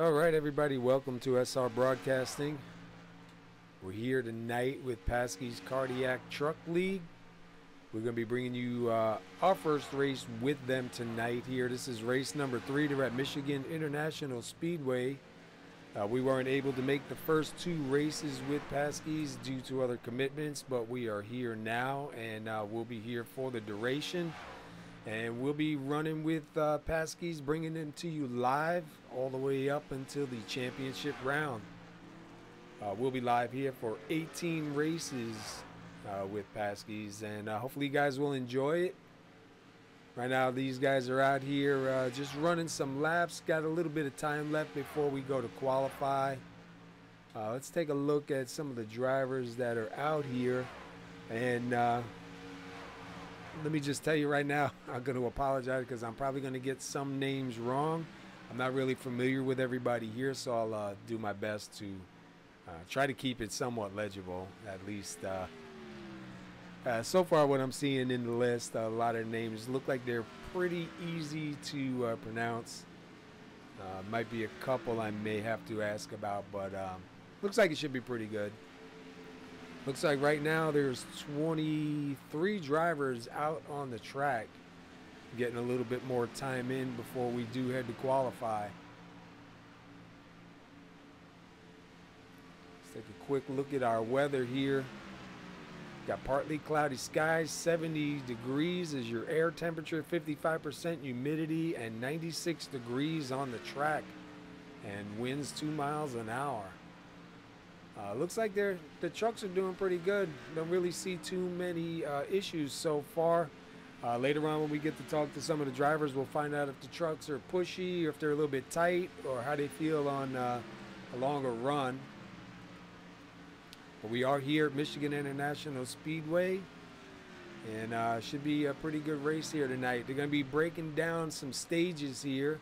All right, everybody, welcome to SR Broadcasting. We're here tonight with Pasky's Cardiac Truck League. We're going to be bringing you our first race with them tonight here. This is race number 3. They're at Michigan International Speedway. We weren't able to make the first 2 races with Pasky's due to other commitments, but we are here now, and we'll be here for the duration. And we'll be running with Pasky's, bringing them to you live all the way up until the championship round. We'll be live here for 18 races with Pasky's, and hopefully you guys will enjoy it. Right now these guys are out here just running some laps. Got a little bit of time left before we go to qualify. Let's take a look at some of the drivers that are out here. And let me just tell you right now, I'm going to apologize because I'm probably going to get some names wrong. I'm not really familiar with everybody here, so I'll do my best to try to keep it somewhat legible, at least. So far what I'm seeing in the list, a lot of names look like they're pretty easy to pronounce. Might be a couple I may have to ask about, but looks like it should be pretty good. Looks like right now there's 23 drivers out on the track, getting a little bit more time in before we do head to qualify. Let's take a quick look at our weather here. Got partly cloudy skies, 70 degrees is your air temperature, 55% humidity, and 96 degrees on the track, and winds 2 miles an hour. Looks like the trucks are doing pretty good. Don't really see too many issues so far. Later on when we get to talk to some of the drivers, we'll find out if the trucks are pushy or if they're a little bit tight or how they feel on a longer run. But we are here at Michigan International Speedway, and should be a pretty good race here tonight. They're going to be breaking down some stages here.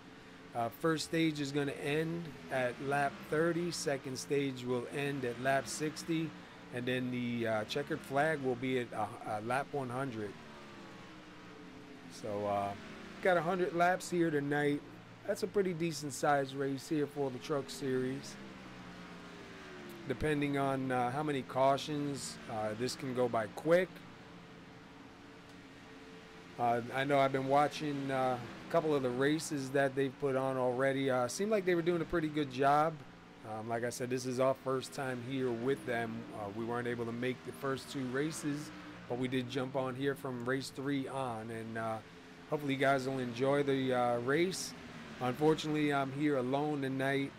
First stage is going to end at lap 30. Second stage will end at lap 60. And then the checkered flag will be at lap 100. So got 100 laps here tonight. That's a pretty decent sized race here for the truck series. Depending on how many cautions, this can go by quick. I know I've been watching a couple of the races that they've put on already. Seemed like they were doing a pretty good job. Like I said, this is our first time here with them. We weren't able to make the first 2 races, but we did jump on here from race 3 on, and hopefully you guys will enjoy the race. Unfortunately, I'm here alone tonight.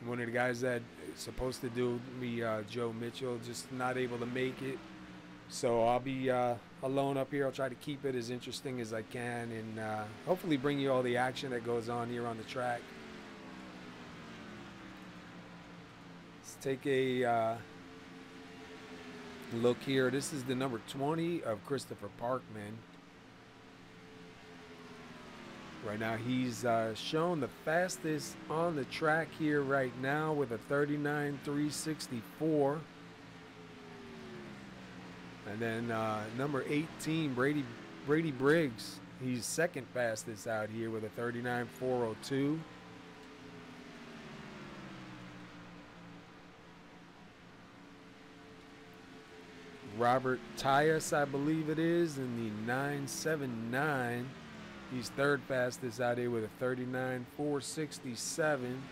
One of the guys that is supposed to do me, Joe Mitchell, just not able to make it. So I'll be alone up here. I'll try to keep it as interesting as I can, and hopefully bring you all the action that goes on here on the track. Let's take a look here. This is the number 20 of Christopher Parkman. Right now he's shown the fastest on the track here right now with a 39.364. And then number 18, Brady Briggs, he's second fastest out here with a 39.402. Robert Tyus, I believe it is, in the 9.79. He's third fastest out here with a 39.467.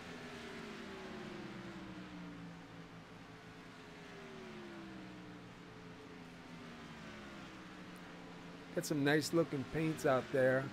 Got some nice looking paints out there.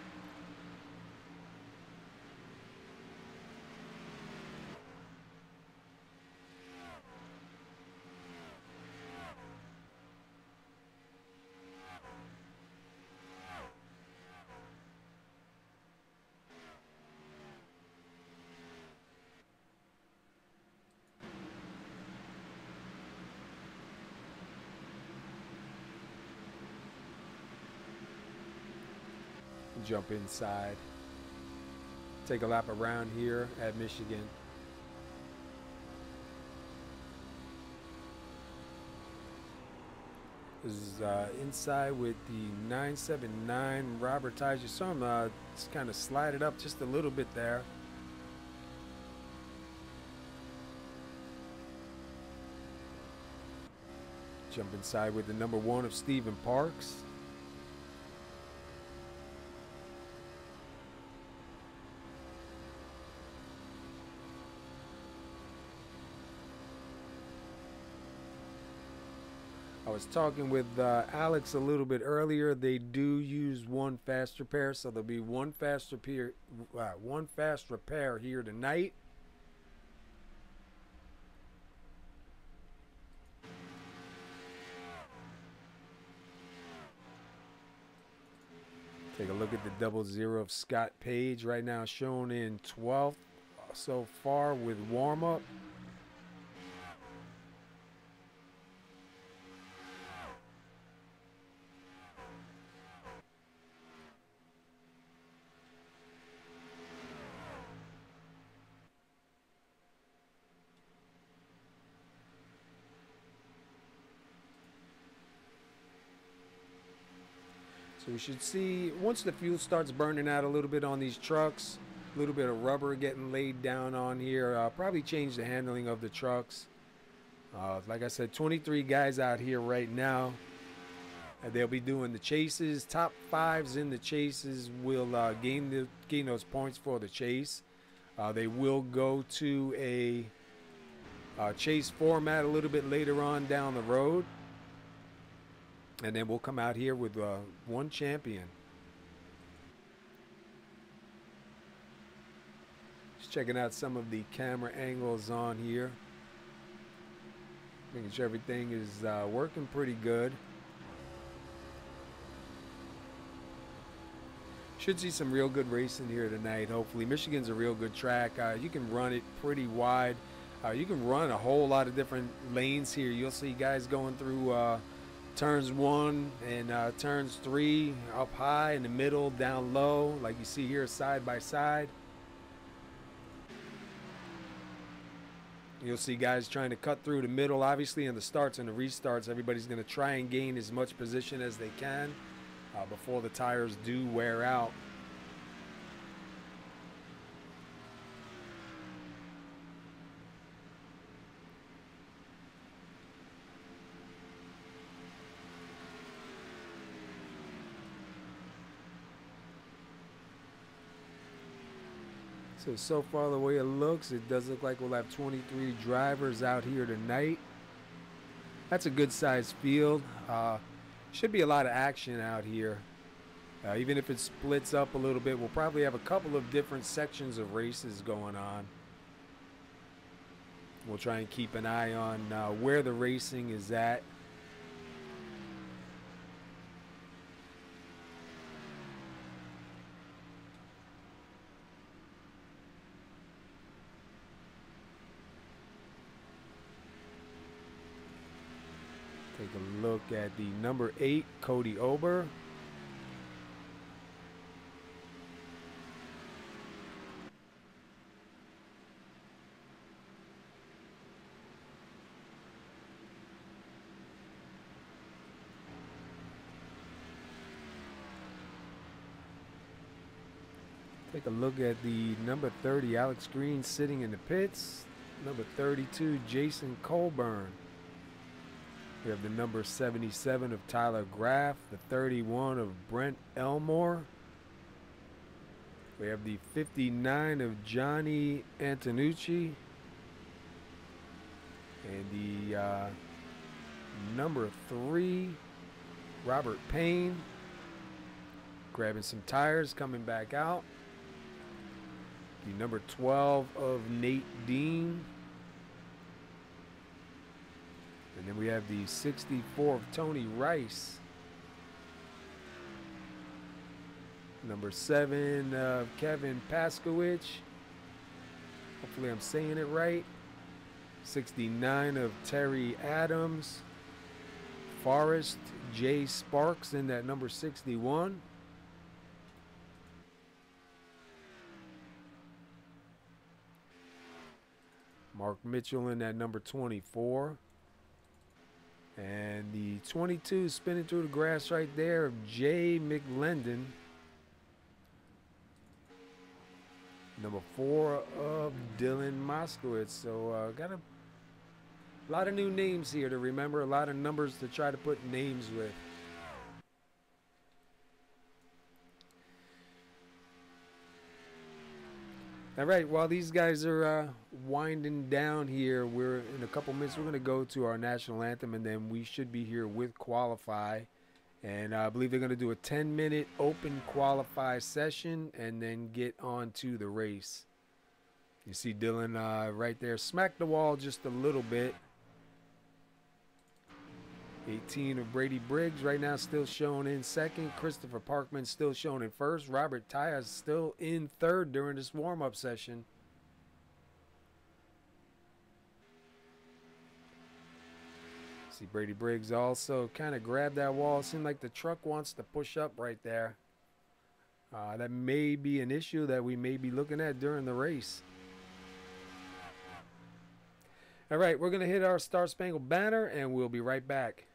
Jump inside, take a lap around here at Michigan. This is inside with the 979 Robert Tyus. You saw him just kind of slide it up just a little bit there. Jump inside with the number 1 of Stephen Parks. I was talking with Alex a little bit earlier. They do use one fast repair, so there'll be one fast repair here tonight. Take a look at the 00 of Scott Page right now, shown in 12th so far with warm-up. So we should see, once the fuel starts burning out a little bit on these trucks, a little bit of rubber getting laid down on here, probably change the handling of the trucks. Like I said, 23 guys out here right now. They'll be doing the chases. Top 5s in the chases will gain those points for the chase. They will go to a chase format a little bit later on down the road. And then we'll come out here with one champion. Just checking out some of the camera angles on here. Making sure everything is working pretty good. Should see some real good racing here tonight, hopefully. Michigan's a real good track. You can run it pretty wide. You can run a whole lot of different lanes here. You'll see guys going through turns 1 and turns 3 up high, in the middle, down low, like you see here side by side. You'll see guys trying to cut through the middle. Obviously in the starts and the restarts, everybody's going to try and gain as much position as they can before the tires do wear out. So far the way it looks, it does look like we'll have 23 drivers out here tonight. That's a good sized field. Should be a lot of action out here. Even if it splits up a little bit, we'll probably have a couple of different sections of races going on. We'll try and keep an eye on where the racing is at. Take a look at the number 8, Cody Ober. Take a look at the number 30, Alex Green, sitting in the pits. Number 32, Jason Colburn. We have the number 77 of Tyler Graff, the 31 of Brent Elmore. We have the 59 of Johnny Antonucci. And the number 3, Robert Payne. Grabbing some tires, coming back out. The number 12 of Nate Dean. And then we have the 64 of Tony Rice. Number 7 of Kevin Paskowicz. Hopefully I'm saying it right. 69 of Terry Adams. Forrest J. Sparks in that number 61. Mark Mitchell in that number 24. And the 22 spinning through the grass right there of Jay McLendon. Number 4 of Dylan Moskowitz. So got a A lot of new names here to remember, a lot of numbers to try to put names with. All right, while these guys are winding down here, we're in a couple minutes. We're going to go to our national anthem, and then we should be here with Qualify. And I believe they're going to do a 10-minute open qualify session and then get on to the race. You see Dylan right there, smack the wall just a little bit. 18 of Brady Briggs right now still shown in second. Christopher Parkman still shown in first. Robert Tyas still in third during this warm-up session. See Brady Briggs also kind of grabbed that wall. It seemed like the truck wants to push up right there. That may be an issue that we may be looking at during the race. All right, we're going to hit our Star Spangled Banner, and we'll be right back.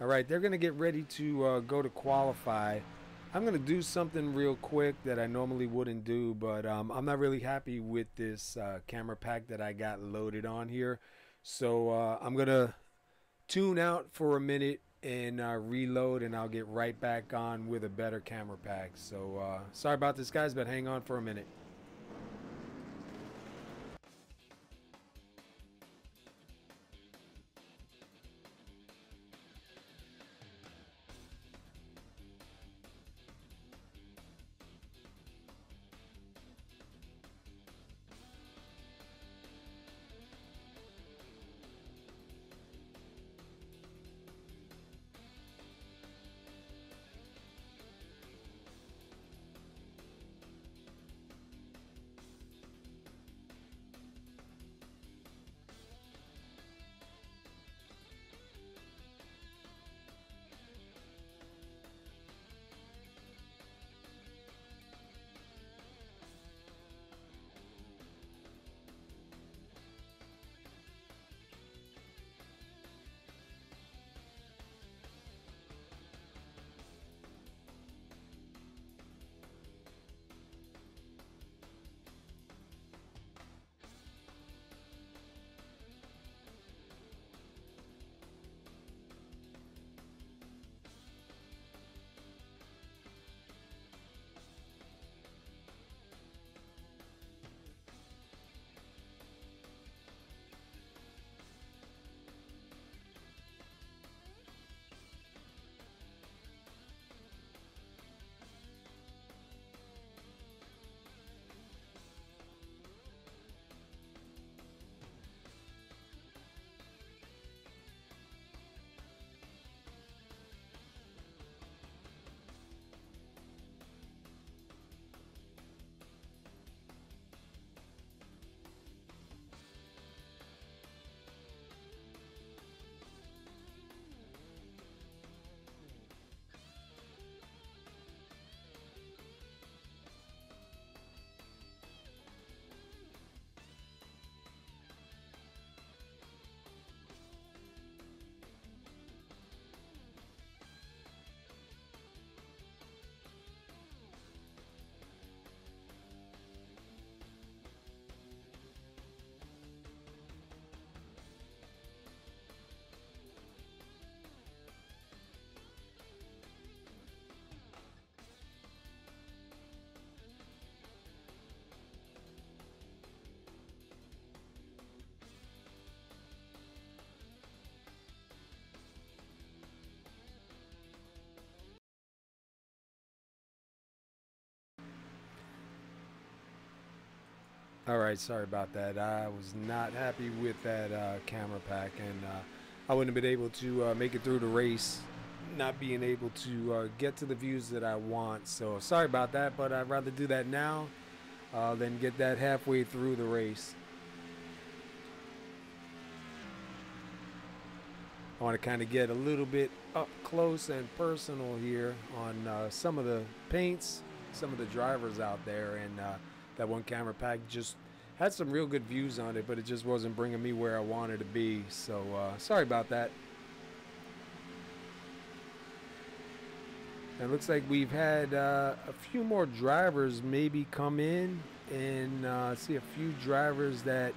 All right, they're going to get ready to go to qualify. I'm going to do something real quick that I normally wouldn't do, but I'm not really happy with this camera pack that I got loaded on here. So I'm going to tune out for a minute and reload, and I'll get right back on with a better camera pack. So sorry about this, guys, but hang on for a minute. All right, sorry about that. I was not happy with that camera pack, and I wouldn't have been able to make it through the race, not being able to get to the views that I want. So sorry about that, but I'd rather do that now than get that halfway through the race. I want to kind of get a little bit up close and personal here on some of the paints, some of the drivers out there, and that one camera pack just had some real good views on it, but it just wasn't bringing me where I wanted to be. So sorry about that. It looks like we've had a few more drivers maybe come in, and see a few drivers that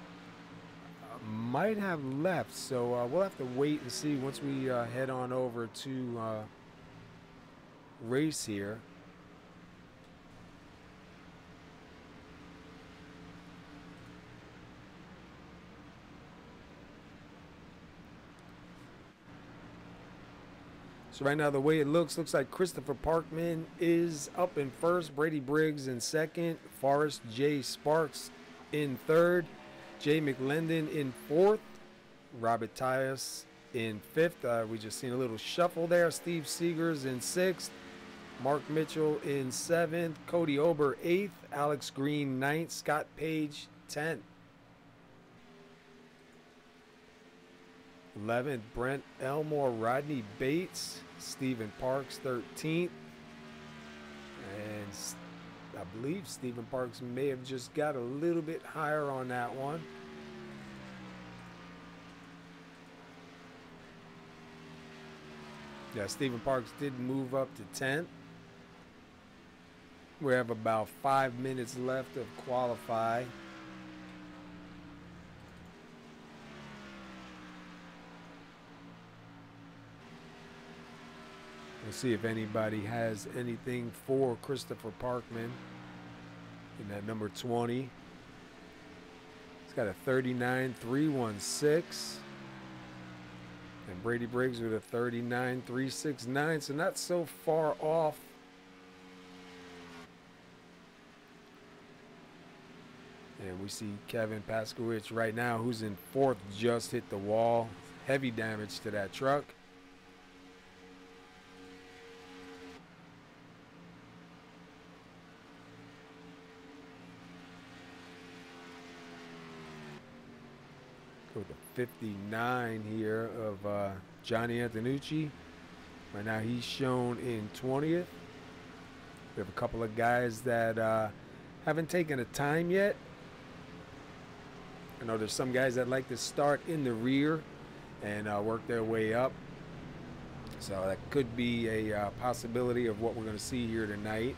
might have left. So we'll have to wait and see once we head on over to race here. So right now, the way it looks like Christopher Parkman is up in first, Brady Briggs in second, Forrest J. Sparks in third, Jay McLendon in fourth, Robert Tyus in fifth. We just seen a little shuffle there. Steve Seegers in sixth, Mark Mitchell in seventh, Cody Ober eighth, Alex Green ninth, Scott Page 10th. 11th, Brent Elmore, Rodney Bates, Stephen Parks 13th. And I believe Stephen Parks may have just got a little bit higher on that one. Yeah, Stephen Parks did move up to 10th. We have about 5 minutes left of qualify. We'll see if anybody has anything for Christopher Parkman in that number 20. He's got a 39.316. And Brady Briggs with a 39.369. So not so far off. And we see Kevin Paskowitz right now, who's in fourth, just hit the wall. Heavy damage to that truck. With the 59 here of Johnny Antonucci. Right now he's shown in 20th. We have a couple of guys that haven't taken a time yet. I know there's some guys that like to start in the rear and work their way up. So that could be a possibility of what we're going to see here tonight.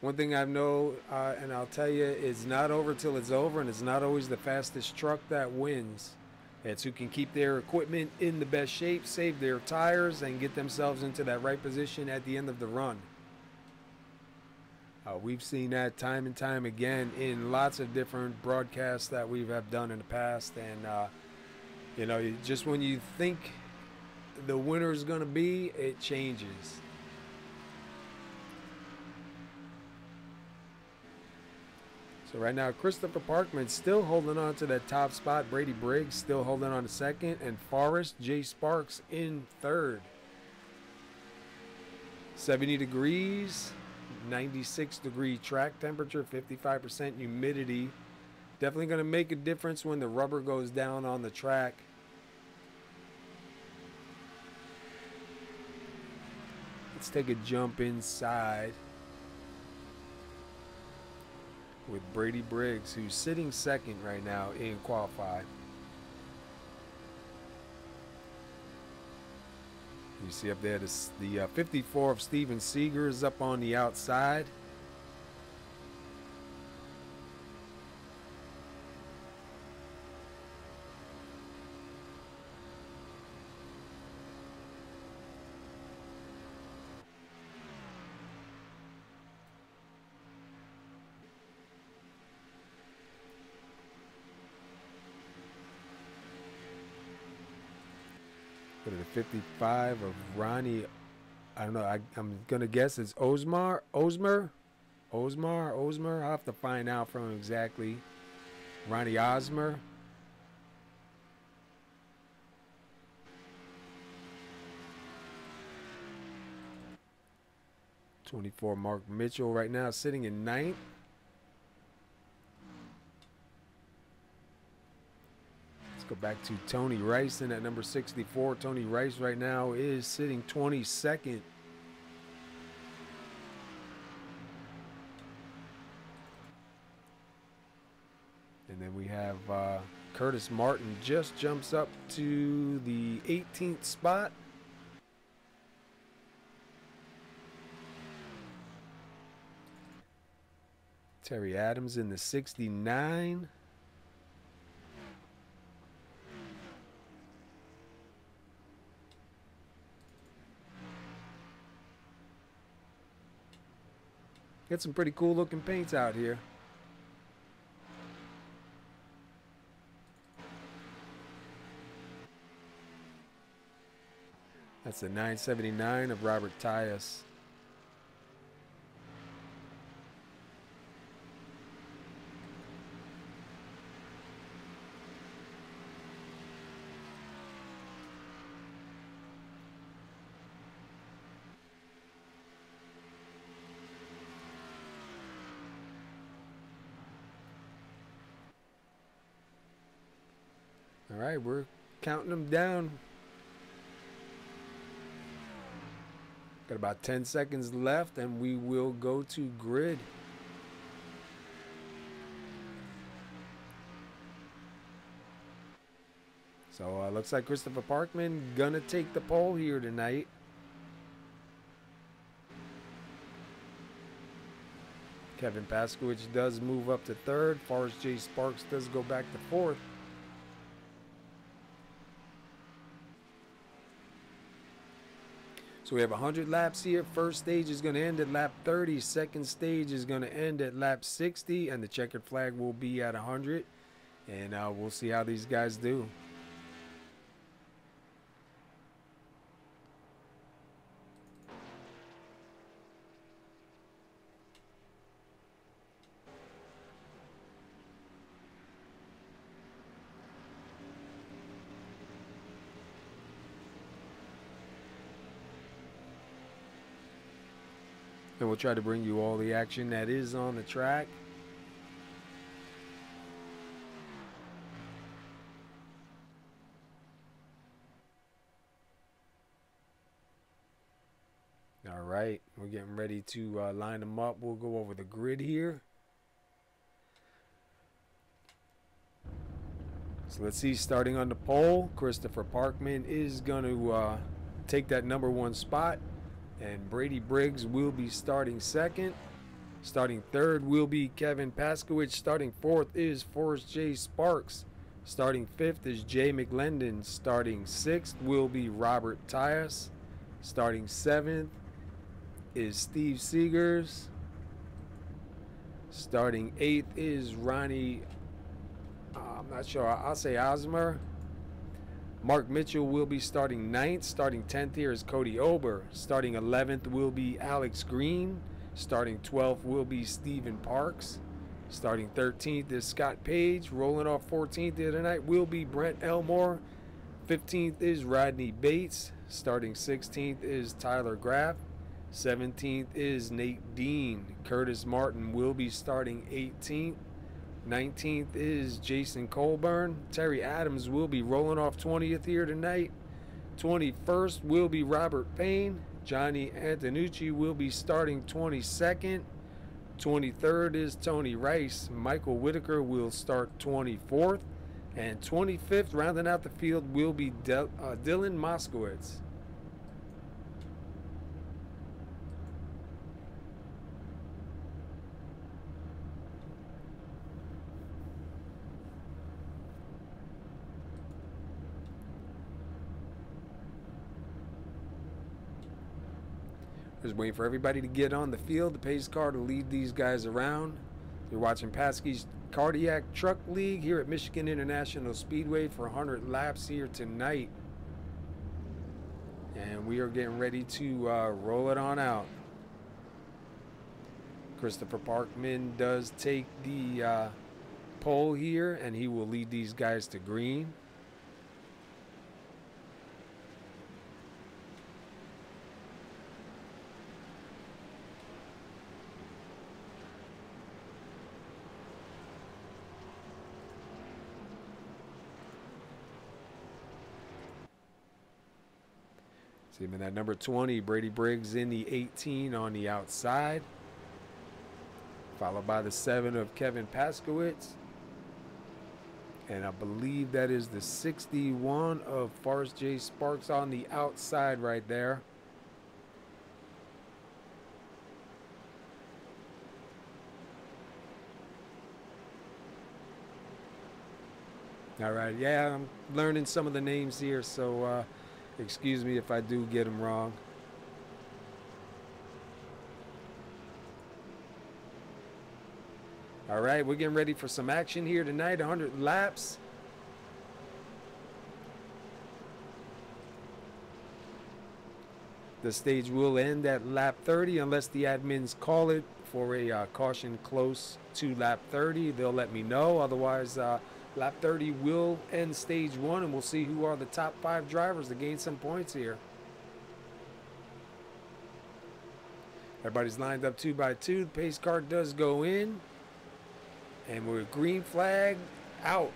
One thing I know, and I'll tell you, it's not over till it's over, and it's not always the fastest truck that wins. It's who can keep their equipment in the best shape, save their tires, and get themselves into that right position at the end of the run. We've seen that time and time again in lots of different broadcasts that we have done in the past. And, you know, just when you think the winner is going to be, it changes. So right now, Christopher Parkman still holding on to that top spot. Brady Briggs still holding on to second. And Forrest J. Sparks in third. 70 degrees, 96-degree track temperature, 55% humidity. Definitely going to make a difference when the rubber goes down on the track. Let's take a jump inside with Brady Briggs, who's sitting second right now in qualify. You see up there the 54 of Steven Seeger is up on the outside. Go to the 55 of Ronnie. I don't know. I'm going to guess it's Osmer. I'll have to find out from him exactly. Ronnie Osmer. '24 Mark Mitchell right now sitting in 9th. Let's go back to Tony Rice in at number 64. Tony Rice right now is sitting 22nd. And then we have Curtis Martin just jumps up to the 18th spot. Terry Adams in the 69. Got some pretty cool looking paints out here. That's the 979 of Robert Tyus. All right, we're counting them down. Got about 10 seconds left, and we will go to grid. So looks like Christopher Parkman gonna take the pole here tonight. Kevin Pasky does move up to 3rd. Forrest J. Sparks does go back to 4th. So we have 100 laps here. First stage is going to end at lap 30. Second stage is going to end at lap 60. And the checkered flag will be at 100. And we'll see how these guys do. And we'll try to bring you all the action that is on the track. All right, we're getting ready to line them up. We'll go over the grid here. So let's see, starting on the pole, Christopher Parkman is going to take that number 1 spot. And Brady Briggs will be starting 2nd. Starting 3rd will be Kevin Pasky. Starting 4th is Forrest J. Sparks. Starting 5th is Jay McLendon. Starting 6th will be Robert Tyus. Starting 7th is Steve Seegers. Starting 8th is Ronnie, I'm not sure, I'll say Osmer. Mark Mitchell will be starting 9th. Starting 10th here is Cody Ober. Starting 11th will be Alex Green. Starting 12th will be Stephen Parks. Starting 13th is Scott Page. Rolling off 14th here tonight will be Brent Elmore. 15th is Rodney Bates. Starting 16th is Tyler Graff. 17th is Nate Dean. Curtis Martin will be starting 18th. 19th is Jason Colburn. Terry Adams will be rolling off 20th here tonight. 21st will be Robert Payne. Johnny Antonucci will be starting 22nd. 23rd is Tony Rice. Michael Whitaker will start 24th. And 25th, rounding out the field, will be Dylan Moskowitz. Just waiting for everybody to get on the field. The pace car to lead these guys around. You're watching Pasky's Cardiac Truck League here at Michigan International Speedway for 100 laps here tonight. And we are getting ready to roll it on out. Christopher Parkman does take the pole here, and he will lead these guys to green. See him in that number 20, Brady Briggs in the 18 on the outside. Followed by the 7 of Kevin Paskowitz. And I believe that is the 61 of Forrest J. Sparks on the outside right there. All right, yeah, I'm learning some of the names here, so excuse me if I do get them wrong. All right, we're getting ready for some action here tonight, 100 laps. The stage will end at lap 30 unless the admins call it for a caution close to lap 30. They'll let me know. Otherwise, lap 30 will end stage 1, and we'll see who are the top 5 drivers to gain some points here. Everybody's lined up 2 by 2. The pace car does go in. And we're green flag out.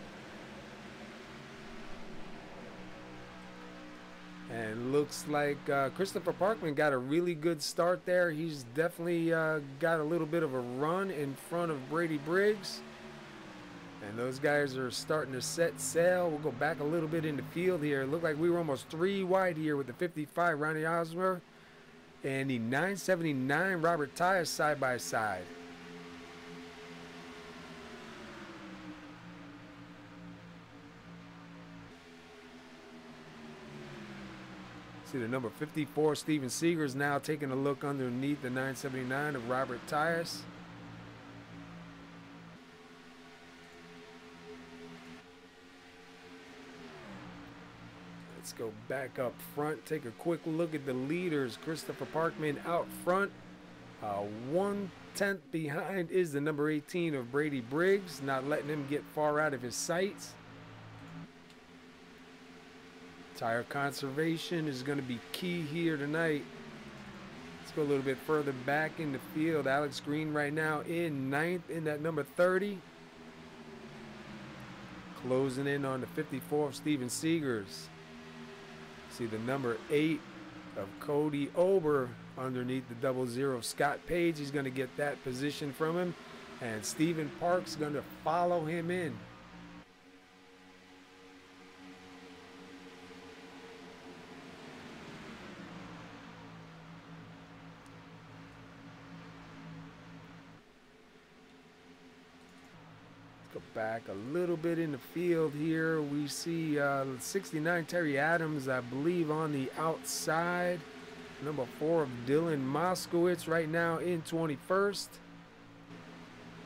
And looks like Christopher Parkman got a really good start there. He's definitely got a little bit of a run in front of Brady Briggs. And those guys are starting to set sail. We'll go back a little bit in the field here. It looked like we were almost 3 wide here with the 55, Ronnie Osmer, and the 979, Robert Tyus side by side. See the number 54, Steven Seeger, is now taking a look underneath the 979 of Robert Tyus. Let's go back up front, take a quick look at the leaders. Christopher Parkman out front. 1/10 behind is the number 18 of Brady Briggs, not letting him get far out of his sights. Tire conservation is going to be key here tonight. Let's go a little bit further back in the field. Alex Green right now in 9th in that number 30. Closing in on the 54 of Steven Seegers. See the number 8 of Cody Ober underneath the 00 of Scott Page. He's going to get that position from him. And Stephen Parks going to follow him in. Go back a little bit in the field here. We see 69 Terry Adams, I believe, on the outside. Number 4 of Dylan Moskowitz right now in 21st.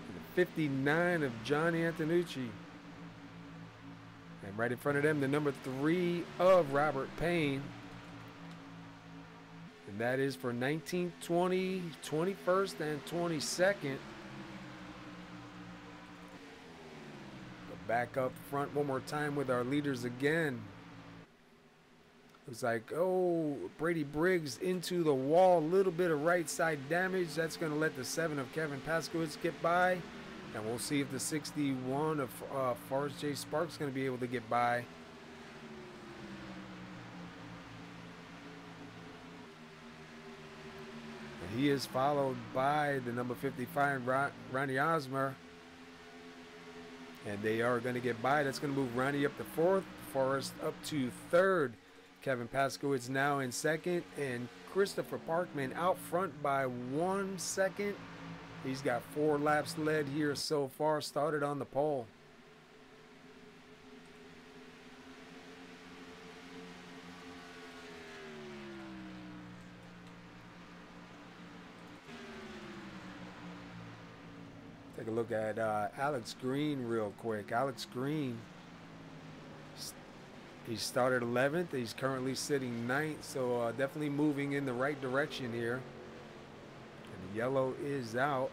And the 59 of John Antonucci. And right in front of them, the number 3 of Robert Payne. And that is for 19th, 20, 21st, and 22nd. Back up front one more time with our leaders again. Looks like, oh, Brady Briggs into the wall. A little bit of right side damage. That's going to let the 7 of Kevin Paskowitz get by. And we'll see if the 61 of Forrest J. Sparks is going to be able to get by. And he is followed by the number 55, Ronnie Osmer. And they are going to get by. That's going to move Ronnie up to 4th, Forrest up to 3rd. Kevin Paskowitz now in 2nd, and Christopher Parkman out front by 1 second. He's got 4 laps led here so far, started on the pole. Take a look at Alex Green real quick. Alex Green He started 11th. He's currently sitting 9th, so definitely moving in the right direction here. And the yellow is out.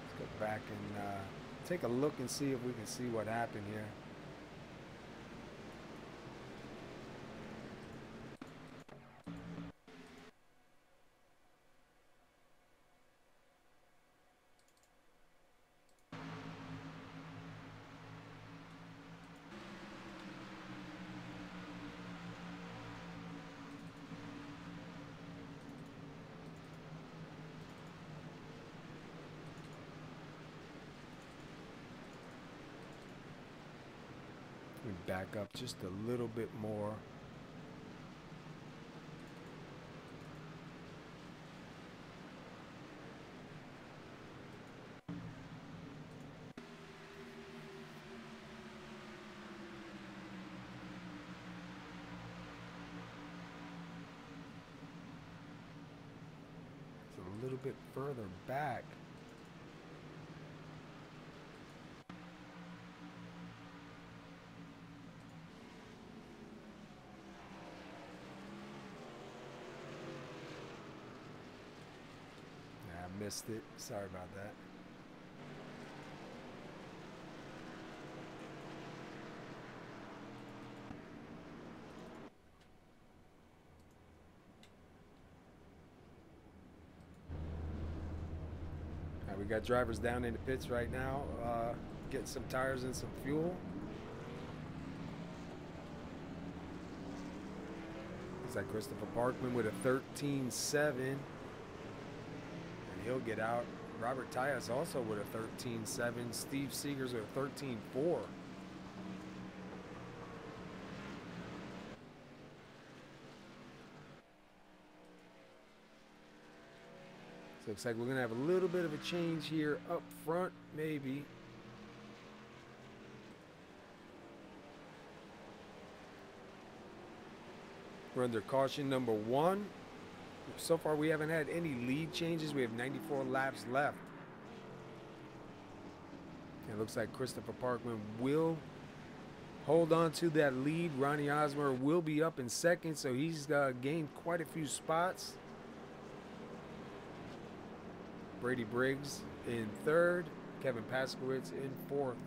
Let's go back and take a look and see if we can see what happened here. We back up just a little bit more. It's a little bit further back. Missed it. Sorry about that. All right, we got drivers down in the pits right now, getting some tires and some fuel. Looks like Christopher Parkman with a 13.7. He'll get out. Robert Tyus also with a 13.7. Steve Seegers with a 13.4. So looks like we're going to have a little bit of a change here up front, maybe. We're under caution number 1. So far, we haven't had any lead changes. We have 94 laps left. It looks like Christopher Parkman will hold on to that lead. Ronnie Osmer will be up in second, so he's gained quite a few spots. Brady Briggs in third. Kevin Paskowitz in fourth.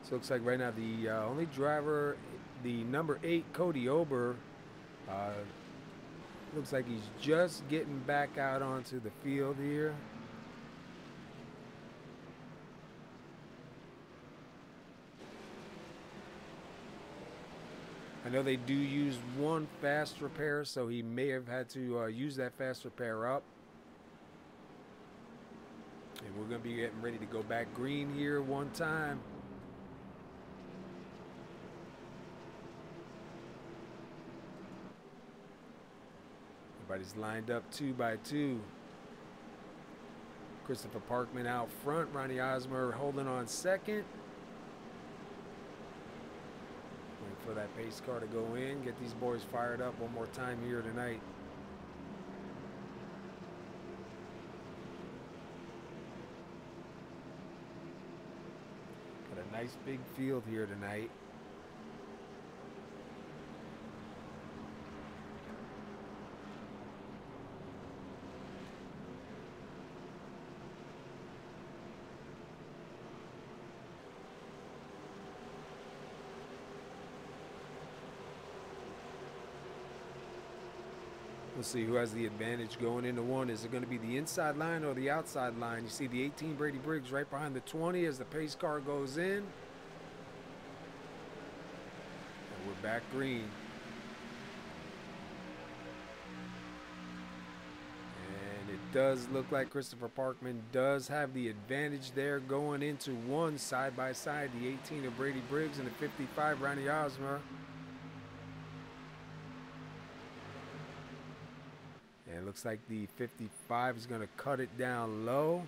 So looks like right now the only driver, the number 8, Cody Ober, looks like he's just getting back out onto the field here. I know they do use one fast repair, so he may have had to use that fast repair up. And we're going to be getting ready to go back green here one time. Everybody's lined up 2 by 2. Christopher Parkman out front. Ronnie Osmer holding on second. Waiting for that pace car to go in. Get these boys fired up one more time here tonight. Got a nice big field here tonight. We'll see who has the advantage going into one. Is it going to be the inside line or the outside line? You see the 18 Brady Briggs right behind the 20 as the pace car goes in. And we're back green. And it does look like Christopher Parkman does have the advantage there going into one side by side. The 18 of Brady Briggs and the 55 Ronnie Osmer. And it looks like the 55 is going to cut it down low.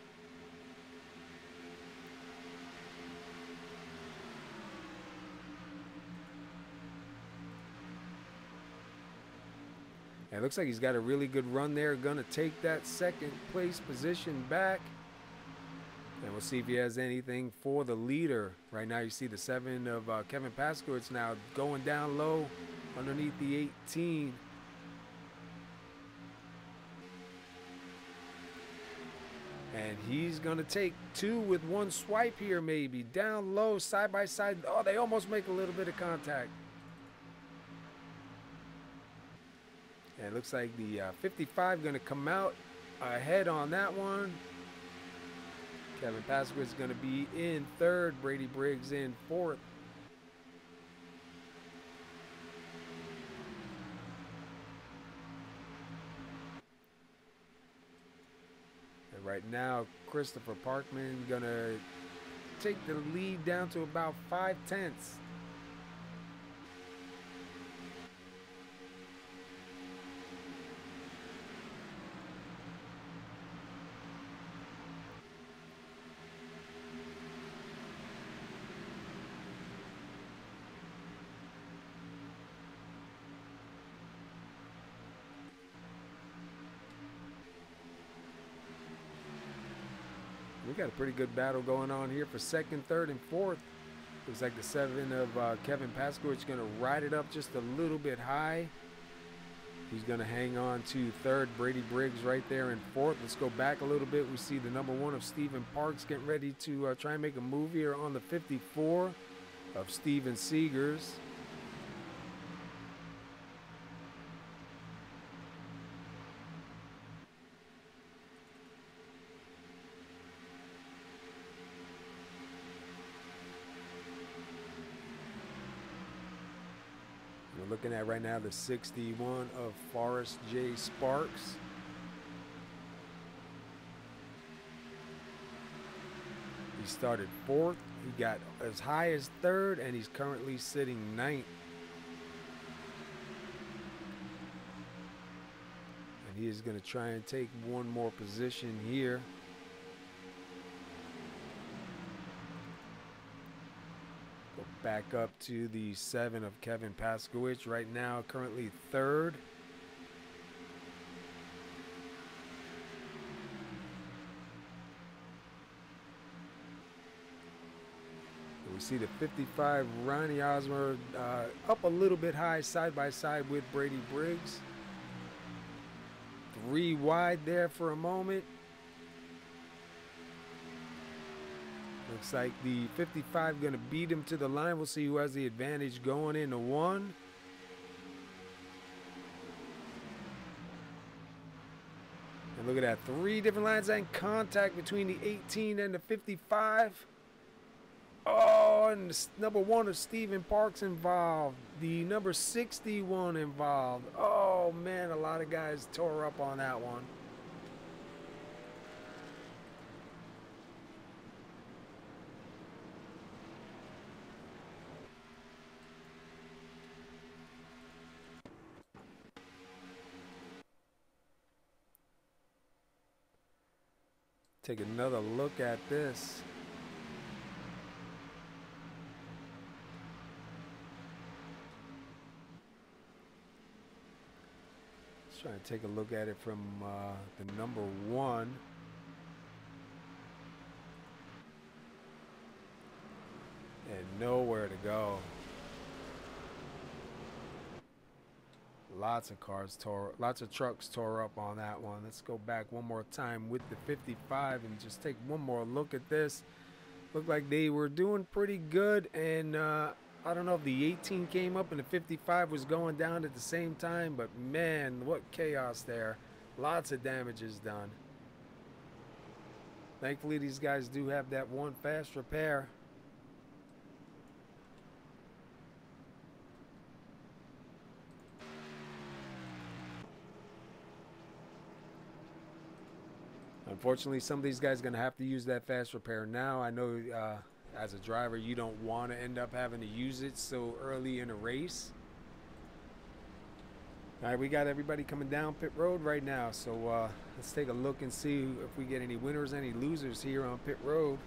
And it looks like he's got a really good run there. Going to take that second place position back. And we'll see if he has anything for the leader. Right now you see the 7 of Kevin Paskowitz now going down low underneath the 18. And he's going to take 2 with one swipe here maybe. Down low, side by side. Oh, they almost make a little bit of contact. And it looks like the 55 going to come out ahead on that one. Kevin Paskowitz is going to be in 3rd. Brady Briggs in 4th. And right now, Christopher Parkman going to take the lead down to about 5/10. We got a pretty good battle going on here for 2nd, 3rd, and 4th. Looks like the 7 of Kevin Paskowitz going to ride it up just a little bit high. He's going to hang on to 3rd. Brady Briggs right there in 4th. Let's go back a little bit. We see the number 1 of Stephen Parks getting ready to try and make a move here on the 54 of Steven Seegers. We're looking at right now the 61 of Forrest J. Sparks. He started 4th. He got as high as 3rd, and he's currently sitting 9th. And he is going to try and take one more position here. Back up to the 7 of Kevin Paskowitz right now, currently 3rd. We see the 55 Ronnie Osmer up a little bit high, side by side with Brady Briggs. 3 wide there for a moment. Looks like the 55 going to beat him to the line. We'll see who has the advantage going into 1. And look at that. 3 different lines and contact between the 18 and the 55. Oh, and the number 1 of Stephen Parks involved. The number 61 involved. Oh, man, a lot of guys tore up on that one. Take another look at this. Let's try and take a look at it from the number 1. And nowhere to go. Lots of trucks tore up on that one. Let's go back one more time with the 55 and just take one more look at this. Looked like they were doing pretty good, and I don't know if the 18 came up and the 55 was going down at the same time, but man, what chaos there. Lots of damages done. Thankfully, these guys do have that one fast repair. Unfortunately, some of these guys are going to have to use that fast repair now. I know as a driver, you don't want to end up having to use it so early in a race. All right, we got everybody coming down pit road right now. So let's take a look and see if we get any winners, any losers here on pit road.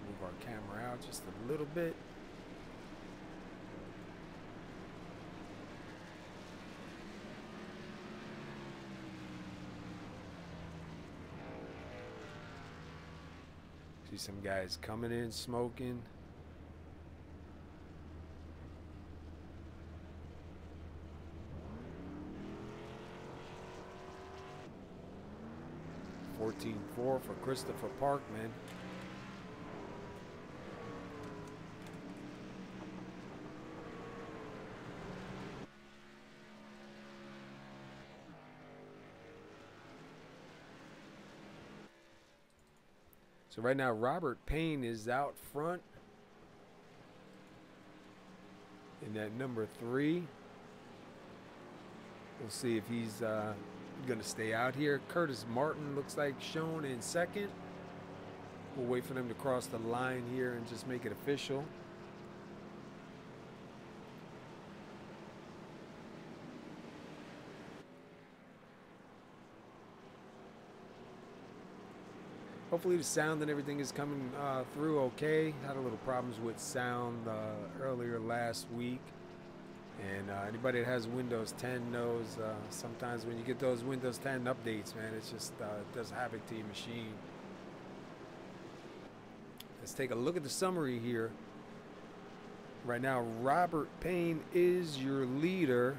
Move our camera out just a little bit. See some guys coming in smoking. $14.4 for Christopher Parkman. So right now, Robert Payne is out front in that number 3. We'll see if he's going to stay out here. Curtis Martin looks like shown in second. We'll wait for them to cross the line here and just make it official. Hopefully the sound and everything is coming through okay. Had a little problems with sound earlier last week. And anybody that has Windows 10 knows sometimes when you get those Windows 10 updates, man, it's just it does havoc to your machine. Let's take a look at the summary here. Right now, Robert Payne is your leader.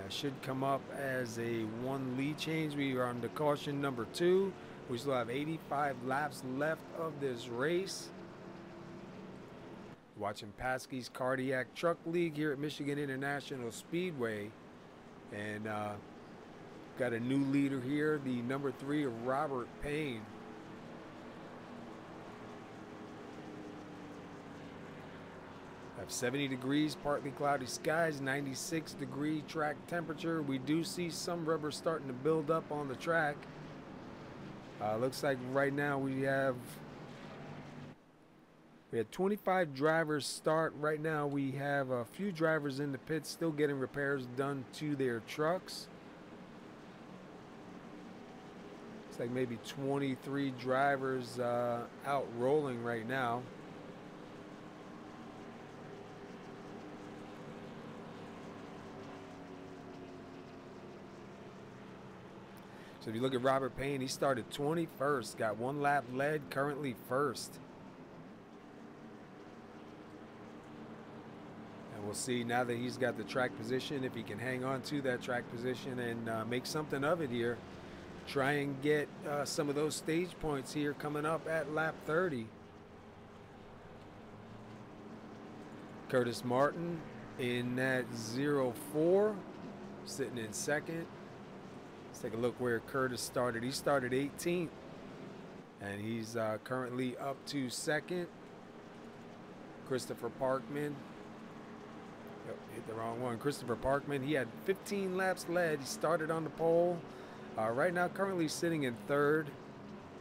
Should come up as a 1 lead change. We are on the caution number 2. We still have 85 laps left of this race. Watching Pasky's Cardiac Truck League here at Michigan International Speedway. And got a new leader here, the number 3, Robert Payne. Have 70 degrees, partly cloudy skies, 96-degree track temperature. We do see some rubber starting to build up on the track. Looks like right now we had 25 drivers start. Right now we have a few drivers in the pits still getting repairs done to their trucks. It's like maybe 23 drivers out rolling right now. So if you look at Robert Payne, he started 21st, got 1 lap led, currently first. And we'll see now that he's got the track position, if he can hang on to that track position and make something of it here. Try and get some of those stage points here coming up at lap 30. Curtis Martin in that 04, sitting in second. Let's take a look where Curtis started. He started 18th, and he's currently up to second. Christopher Parkman. Yep, hit the wrong one. Christopher Parkman, he had 15 laps led. He started on the pole. Right now, currently sitting in third.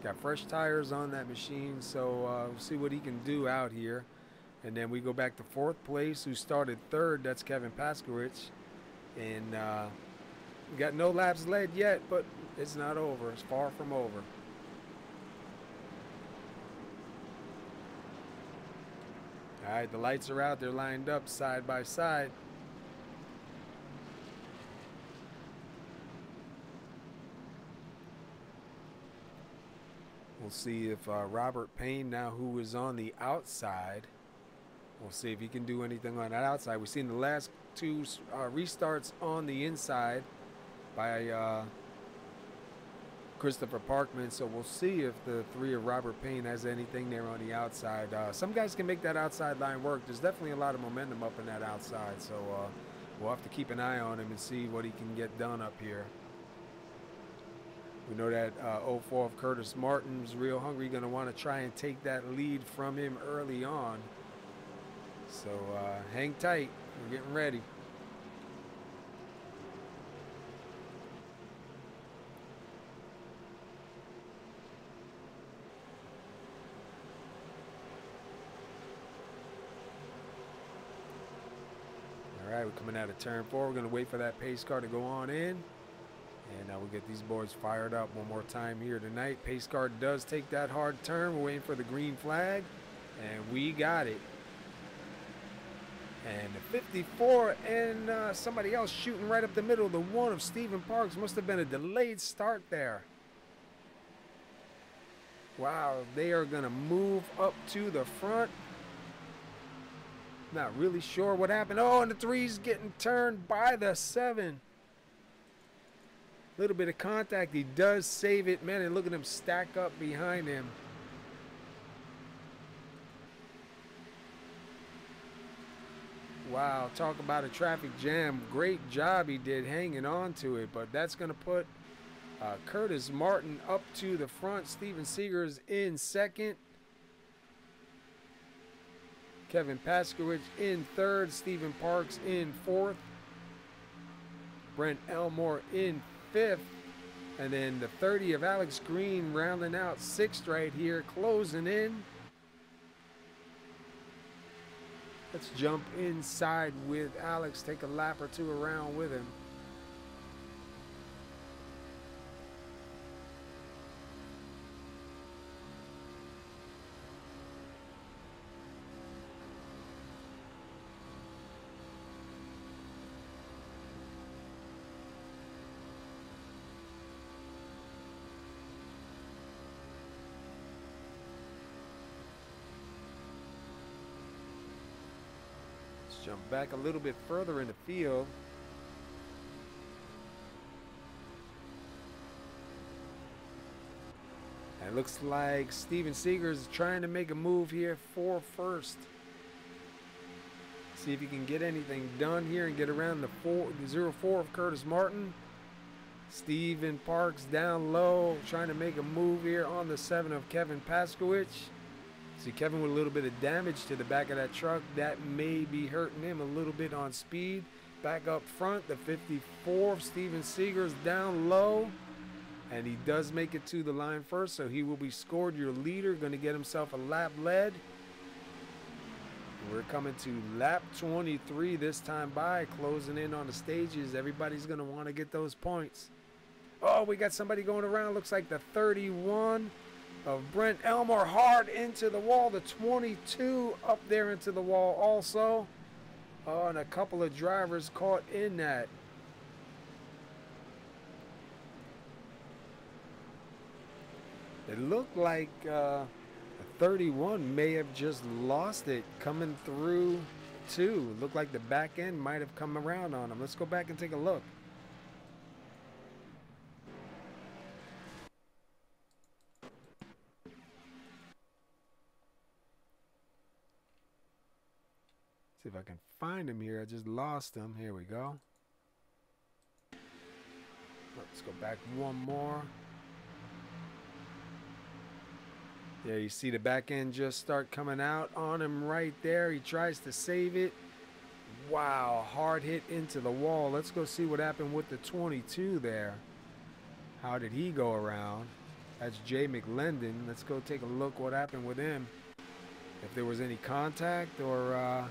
Got fresh tires on that machine, so we'll see what he can do out here. And then we go back to 4th place, who started 3rd. That's Kevin Paskowitz. And we got no laps led yet, but it's not over. It's far from over. All right, the lights are out. They're lined up side by side. We'll see if Robert Payne now, who is on the outside, we'll see if he can do anything on that outside. We've seen the last 2 restarts on the inside by Christopher Parkman, so we'll see if the 3 of Robert Payne has anything there on the outside. Some guys can make that outside line work. There's definitely a lot of momentum up in that outside, so we'll have to keep an eye on him and see what he can get done up here. We know that 04 of Curtis Martin's real hungry, going to want to try and take that lead from him early on. So hang tight. We're getting ready. right, we're coming out of turn 4. We're going to wait for that pace car to go on in. And we'll get these boys fired up one more time here tonight. Pace car does take that hard turn. We're waiting for the green flag. And we got it. And the 54 and somebody else shooting right up the middle. The 1 of Stephen Parks. Must have been a delayed start there. Wow, they are going to move up to the front. Not really sure what happened. Oh, and the 3's getting turned by the 7. Little bit of contact. He does save it, man, and look at him stack up behind him. Wow, talk about a traffic jam. Great job he did hanging on to it, but that's going to put Curtis Martin up to the front. Steven Seegers in second. Kevin Paskowitz in third. Stephen Parks in fourth. Brent Elmore in fifth. And then the 30 of Alex Green rounding out sixth right here, closing in. Let's jump inside with Alex, take a lap or two around with him. Jump back a little bit further in the field. And it looks like Steven Seegers is trying to make a move here for first. See if he can get anything done here and get around the 04 of Curtis Martin. Stephen Parks down low, trying to make a move here on the 7 of Kevin Paskowitz. See Kevin with a little bit of damage to the back of that truck. That may be hurting him a little bit on speed. Back up front, the 54, Steven Seegers down low. And he does make it to the line first, so he will be scored your leader. Going to get himself a lap led. We're coming to lap 23 this time by, closing in on the stages. Everybody's going to want to get those points. Oh, we got somebody going around. Looks like the 31 of Brent Elmore hard into the wall. The 22 up there into the wall also. Oh, and a couple of drivers caught in that. It looked like a 31 may have just lost it coming through too. Looked like the back end might have come around on him. Let's go back and take a look. See if I can find him here. I just lost him. Here we go. Let's go back one more. Yeah, you see the back end just start coming out on him right there. He tries to save it. Wow, hard hit into the wall. Let's go see what happened with the 22 there. How did he go around? That's Jay McLendon. Let's go take a look what happened with him. If there was any contact or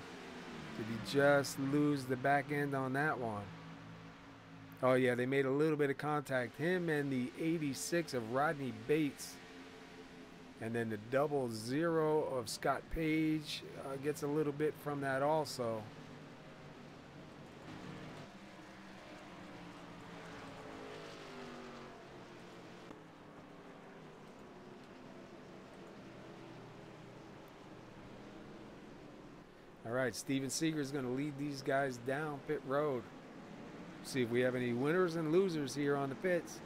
did he just lose the back end on that one? Oh yeah, they made a little bit of contact. Him and the 86 of Rodney Bates. And then the 00 of Scott Page gets a little bit from that also. All right, Steven Seegers is going to lead these guys down pit road. See if we have any winners and losers here on the pits.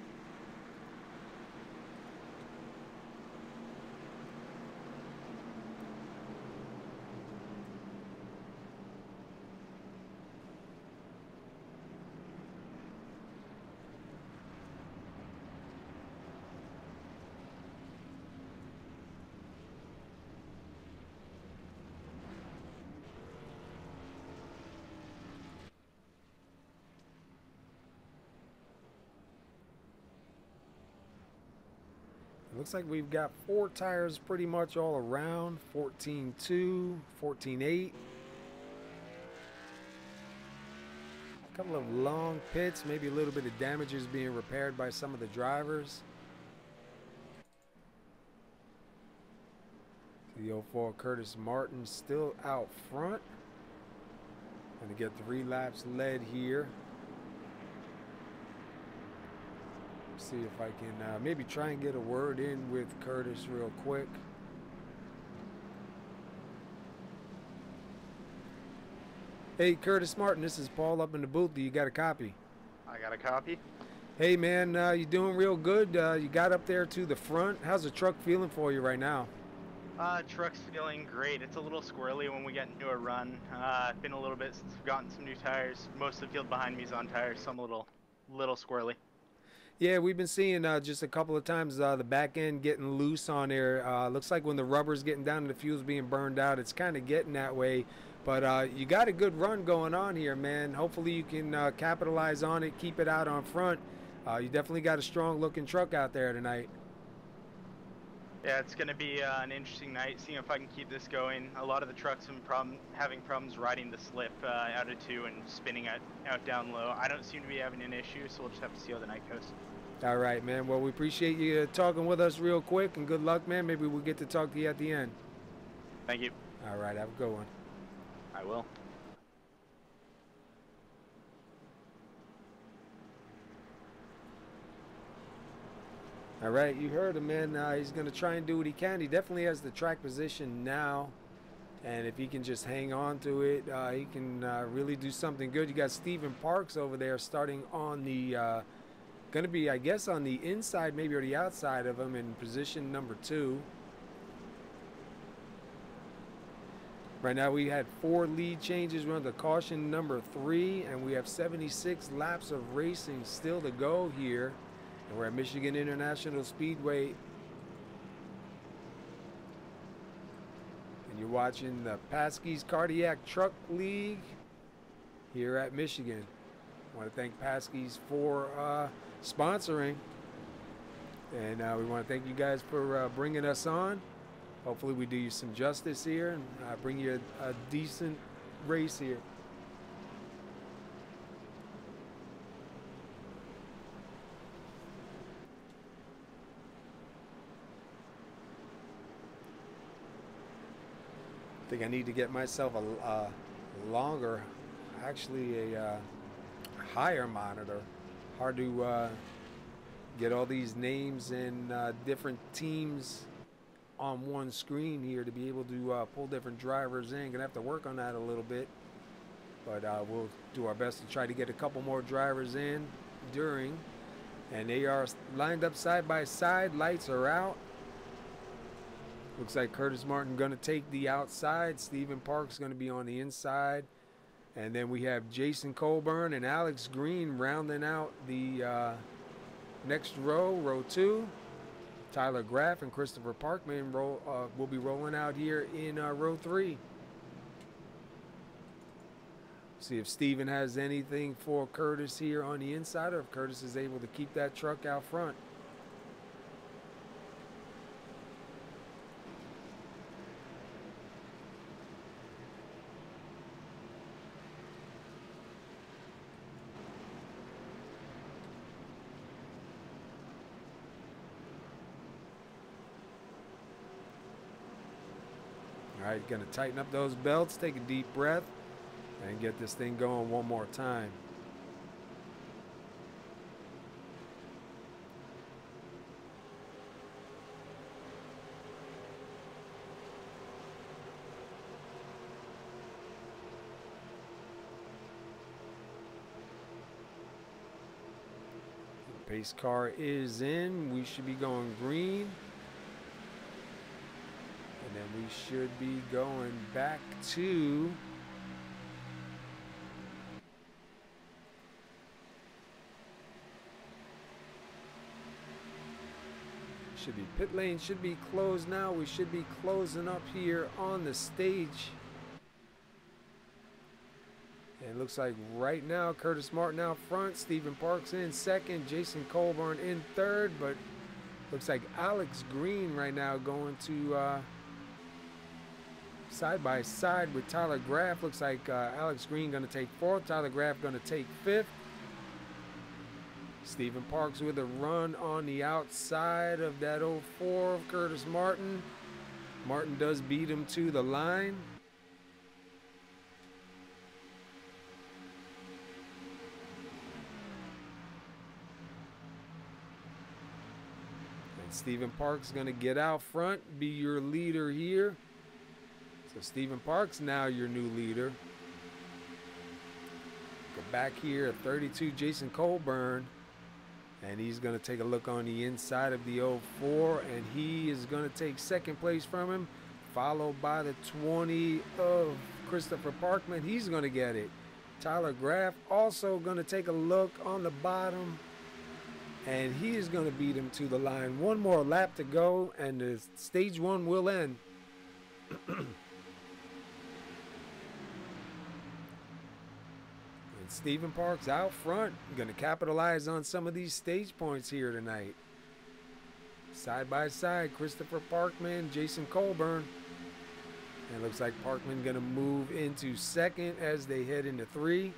Looks like we've got 4 tires pretty much all around. 14.2, 14.8. Couple of long pits, maybe a little bit of damage is being repaired by some of the drivers. The 04 Curtis Martin still out front. Going to get 3 laps led here. See if I can maybe try and get a word in with Curtis real quick. Hey, Curtis Martin, this is Paul up in the booth. Do you got a copy? I got a copy. Hey, man, you doing real good. You got up there to the front. How's the truck feeling for you right now? Truck's feeling great. It's a little squirrely when we get into a run. Been a little bit since I've gotten some new tires. Most of the field behind me is on tires, so I'm a little squirrely. Yeah, we've been seeing just a couple of times the back end getting loose on there. Looks like when the rubber's getting down and the fuel's being burned out, it's kind of getting that way. But you got a good run going on here, man. Hopefully you can capitalize on it, keep it out on front. You definitely got a strong-looking truck out there tonight. Yeah, it's going to be an interesting night, seeing if I can keep this going. A lot of the trucks have having problems riding the slip out of 2 and spinning out down low. I don't seem to be having an issue, so we'll just have to see how the night goes. All right, man. Well, we appreciate you talking with us real quick, and good luck, man. Maybe we'll get to talk to you at the end. Thank you. All right, have a good one. I will. All right, you heard him, man. He's going to try and do what he can. He definitely has the track position now. And if he can just hang on to it, he can really do something good. You got Stephen Parks over there starting on the, going to be, I guess, on the inside maybe or the outside of him in position number 2. Right now we had 4 lead changes. We're on the caution number 3, and we have 76 laps of racing still to go here. And we're at Michigan International Speedway. And you're watching the Pasky's Cardiac Truck League here at Michigan. I want to thank Pasky's for sponsoring. And we want to thank you guys for bringing us on. Hopefully we do you some justice here and bring you a decent race here. I think I need to get myself a longer, actually a higher monitor. Hard to get all these names and different teams on one screen here to be able to pull different drivers in. Gonna have to work on that a little bit, but we'll do our best to try to get a couple more drivers in during. And they are lined up side by side. Lights are out. Looks like Curtis Martin gonna take the outside. Stephen Parks gonna be on the inside. And then we have Jason Colburn and Alex Green rounding out the next row, row 2. Tyler Graff and Christopher Parkman will be rolling out here in row 3. See if Steven has anything for Curtis here on the inside, or if Curtis is able to keep that truck out front. All right, gonna tighten up those belts, take a deep breath, and get this thing going one more time. The pace car is in. We should be going green. And then we should be going back to should be pit lane should be closed now. We should be closing up here on the stage. And it looks like right now Curtis Martin out front, Stephen Parks in second, Jason Colburn in third, but looks like Alex Green right now going to side by side with Tyler Graff. Looks like Alex Green going to take fourth. Tyler Graff going to take fifth. Stephen Parks with a run on the outside of that 04 of Curtis Martin. Martin does beat him to the line. And Stephen Parks going to get out front, be your leader here. So Stephen Parks now your new leader. Go back here at 32, Jason Colburn. And he's going to take a look on the inside of the 04, and he is going to take second place from him, followed by the 20 of Christopher Parkman. He's going to get it. Tyler Graff also going to take a look on the bottom, and he is going to beat him to the line. One more lap to go, and the stage one will end. Stephen Parks out front, going to capitalize on some of these stage points here tonight. Side by side, Christopher Parkman, Jason Colburn. And it looks like Parkman going to move into second as they head into 3,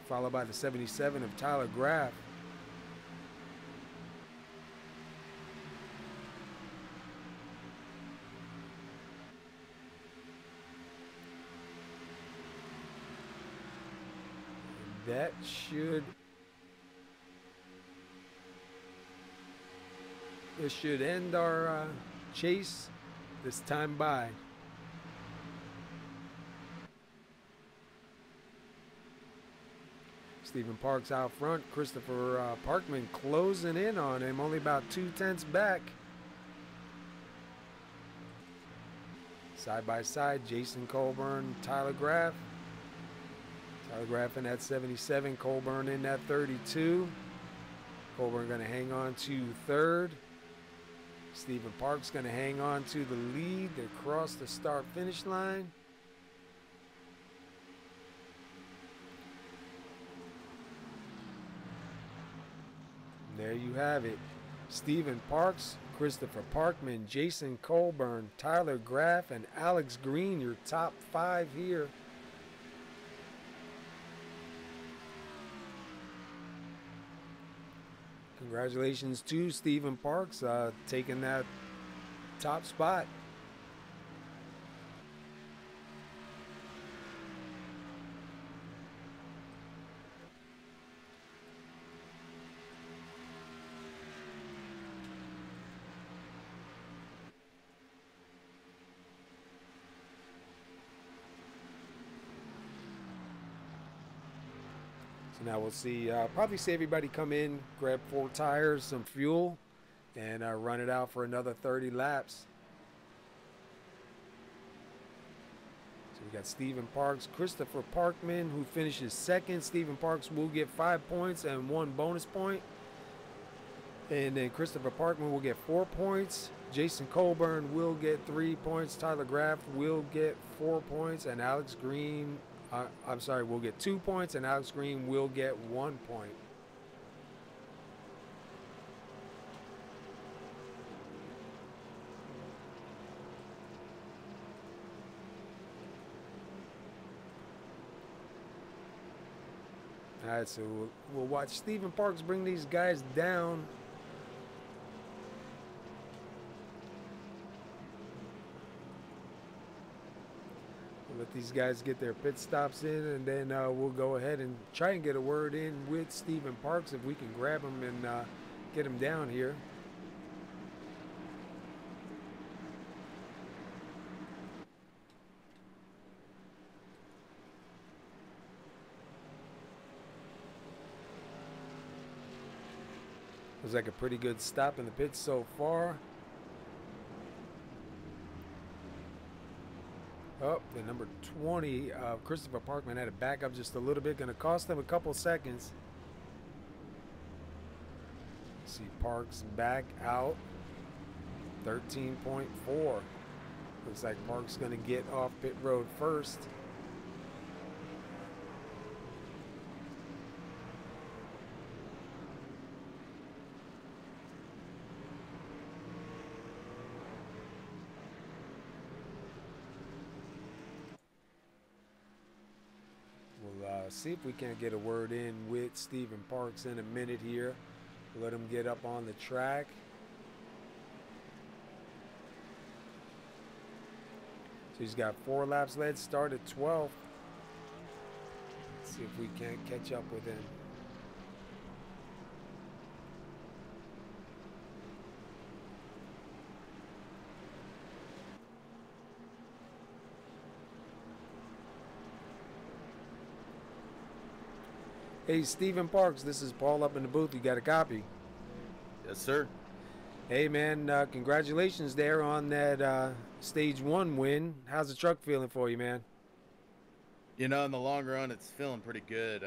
followed by the 77 of Tyler Graff. That should end our chase this time by. Stephen Parks out front. Christopher Parkman closing in on him, only about 2/10 back. Side by side, Jason Colburn, Tyler Graff. Tyler Graff in that 77, Colburn in that 32. Colburn going to hang on to third. Stephen Parks going to hang on to the lead. They cross the start-finish line. And there you have it. Stephen Parks, Christopher Parkman, Jason Colburn, Tyler Graff, and Alex Green, your top 5 here. Congratulations to Stephen Parks taking that top spot. Now we'll see, probably see everybody come in, grab 4 tires, some fuel, and run it out for another 30 laps. So we got Stephen Parks, Christopher Parkman, who finishes second. Stephen Parks will get 5 points and 1 bonus point. And then Christopher Parkman will get 4 points. Jason Colburn will get 3 points. Tyler Graff will get 4 points. And Alex Green... I'm sorry, we'll get 2 points, and Alex Green will get 1 point. All right, so we'll watch Stephen Parks bring these guys down. Let these guys get their pit stops in, and then we'll go ahead and try and get a word in with Stephen Parks if we can grab him and get him down here. Looks like a pretty good stop in the pits so far. Oh, the number 20, Christopher Parkman had to back up just a little bit. Going to cost them a couple seconds. See Parks back out. 13.4. Looks like Parks going to get off pit road first. see if we can't get a word in with Stephen Parks in a minute here. Let him get up on the track. So he's got 4 laps led, start at 12th. Let's see if we can't catch up with him. Hey, Stephen Parks, this is Paul up in the booth. You got a copy? Yes, sir. Hey, man, congratulations there on that Stage 1 win. How's the truck feeling for you, man? You know, in the long run, it's feeling pretty good.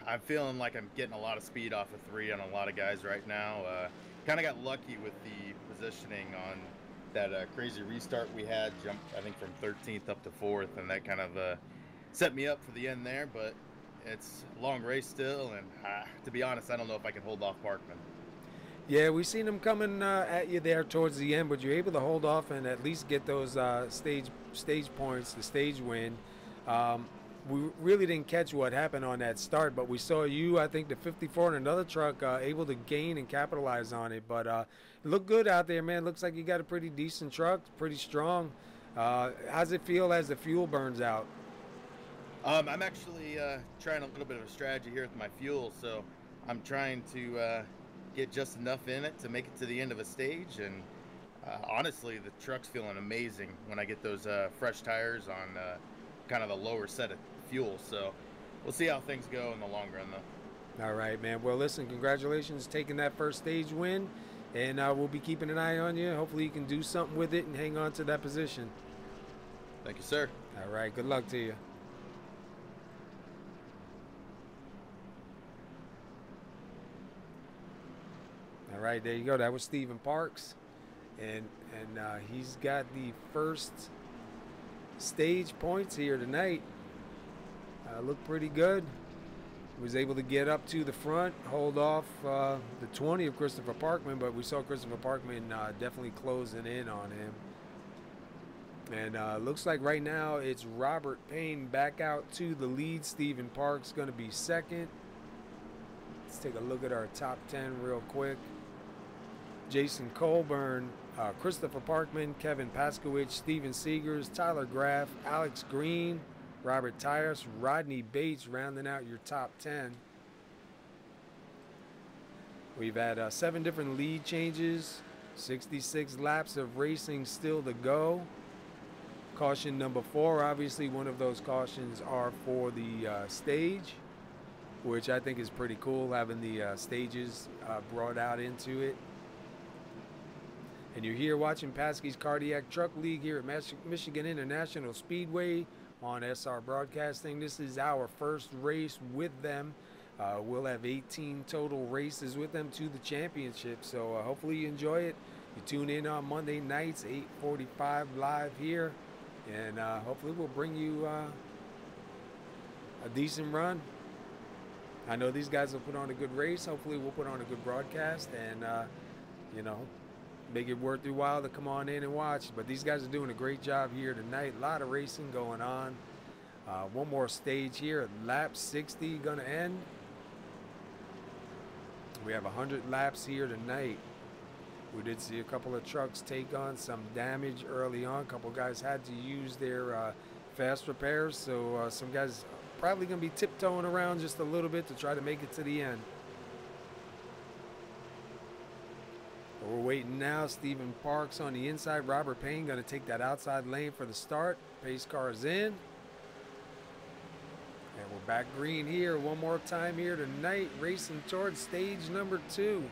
I'm feeling like I'm getting a lot of speed off of 3 on a lot of guys right now. Kind of got lucky with the positioning on that crazy restart we had. Jumped, I think, from 13th up to 4th, and that kind of set me up for the end there. But it's a long race still, and to be honest, I don't know if I can hold off Parkman. Yeah, we seen him coming at you there towards the end, but you're able to hold off and at least get those stage points, the stage win. We really didn't catch what happened on that start, but we saw you, I think, the 54 and another truck able to gain and capitalize on it. But it looked good out there, man. Looks like you got a pretty decent truck, pretty strong. How's it feel as the fuel burns out? I'm actually trying a little bit of a strategy here with my fuel, so I'm trying to get just enough in it to make it to the end of a stage. And honestly, the truck's feeling amazing when I get those fresh tires on kind of the lower set of fuel. So we'll see how things go in the long run, though. All right, man. Well, listen, congratulations taking that first stage win, and we'll be keeping an eye on you. Hopefully you can do something with it and hang on to that position. Thank you, sir. All right, good luck to you. All right, there you go. That was Stephen Parks, and he's got the first stage points here tonight. Looked pretty good. Was able to get up to the front, hold off the 20 of Christopher Parkman, but we saw Christopher Parkman definitely closing in on him. And looks like right now it's Robert Payne back out to the lead. Stephen Parks going to be second. Let's take a look at our top 10 real quick. Jason Colburn, Christopher Parkman, Kevin Paskowitz, Steven Seegers, Tyler Graff, Alex Green, Robert Tyus, Rodney Bates rounding out your top 10. We've had 7 different lead changes, 66 laps of racing still to go. Caution number 4, obviously one of those cautions are for the stage, which I think is pretty cool, having the stages brought out into it. And you're here watching Pasky's Cardiac Truck League here at Michigan International Speedway on SR Broadcasting. This is our first race with them. We'll have 18 total races with them to the championship. So hopefully you enjoy it. You tune in on Monday nights, 8:45 live here. And hopefully we'll bring you a decent run. I know these guys will put on a good race. Hopefully we'll put on a good broadcast and, you know, make it worth your while to come on in and watch. But these guys are doing a great job here tonight. A lot of racing going on. One more stage here. Lap 60 going to end. We have 100 laps here tonight. We did see a couple of trucks take on some damage early on. A couple guys had to use their fast repairs. So some guys probably going to be tiptoeing around just a little bit to try to make it to the end. We're waiting now. Stephen Parks on the inside. Robert Payne going to take that outside lane for the start. Pace car is in. And we're back green here one more time here tonight, racing towards stage number 2.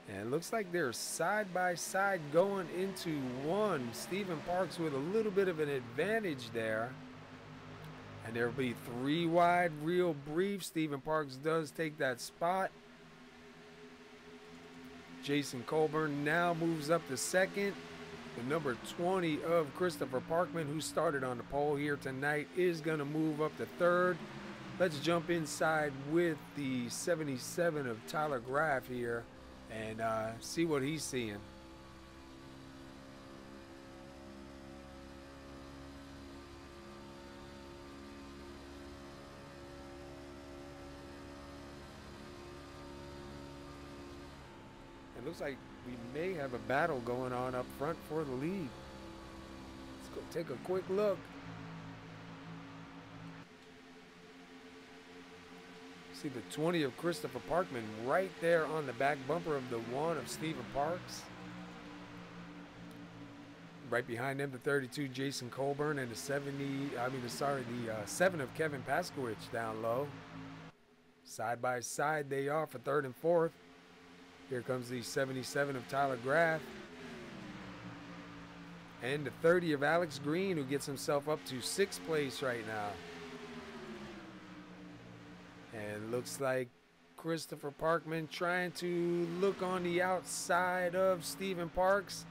And it looks like they're side by side going into one. Stephen Parks with a little bit of an advantage there. And there will be 3 wide, real brief. Stephen Parks does take that spot. Jason Colburn now moves up to second. The number 20 of Christopher Parkman, who started on the pole here tonight, is going to move up to third. Let's jump inside with the 77 of Tyler Graff here and see what he's seeing. looks like we may have a battle going on up front for the lead. Let's go take a quick look. See the 20 of Christopher Parkman right there on the back bumper of the 1 of Stephen Parks. Right behind them, the 32 Jason Colburn and the 7 of Kevin Paskowitz down low. Side by side they are for 3rd and 4th. Here comes the 77 of Tyler Graff. And the 30 of Alex Green, who gets himself up to 6th place right now. And looks like Christopher Parkman trying to look on the outside of Stephen Parks.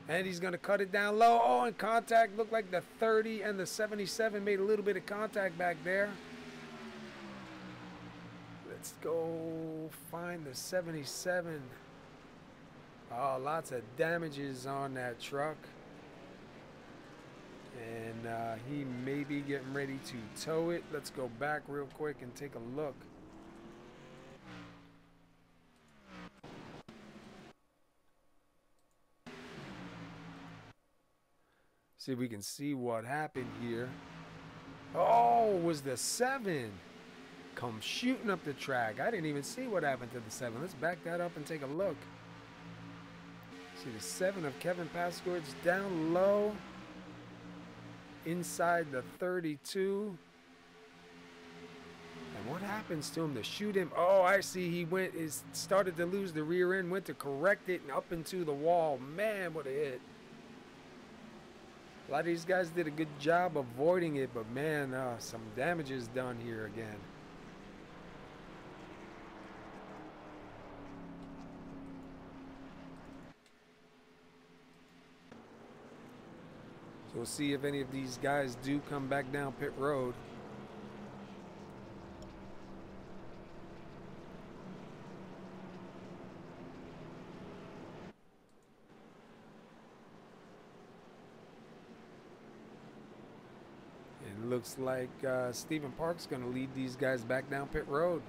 And he's going to cut it down low. Oh, and contact. Looked like the 30 and the 77 made a little bit of contact back there. Let's go find the 77. Oh, lots of damages on that truck. And he may be getting ready to tow it. Let's go back real quick and take a look. See if we can see what happened here. Oh, was the 7 come shooting up the track. I didn't even see what happened to the 7. Let's back that up and take a look. See the 7 of Kevin Paskowitz down low. Inside the 32. And what happens to him to shoot him? Oh, I see. He started to lose the rear end, went to correct it and up into the wall. Man, what a hit. A lot of these guys did a good job avoiding it, but man, some damage is done here again. So we'll see if any of these guys do come back down pit road. It looks like Stephen Park's going to lead these guys back down pit road.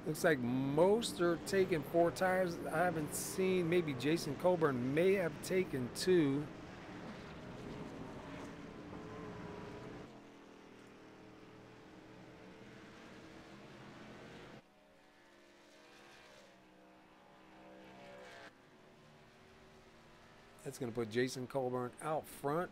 Looks like most are taking 4 tires. I haven't seen, maybe Jason Colburn may have taken 2. That's going to put Jason Colburn out front.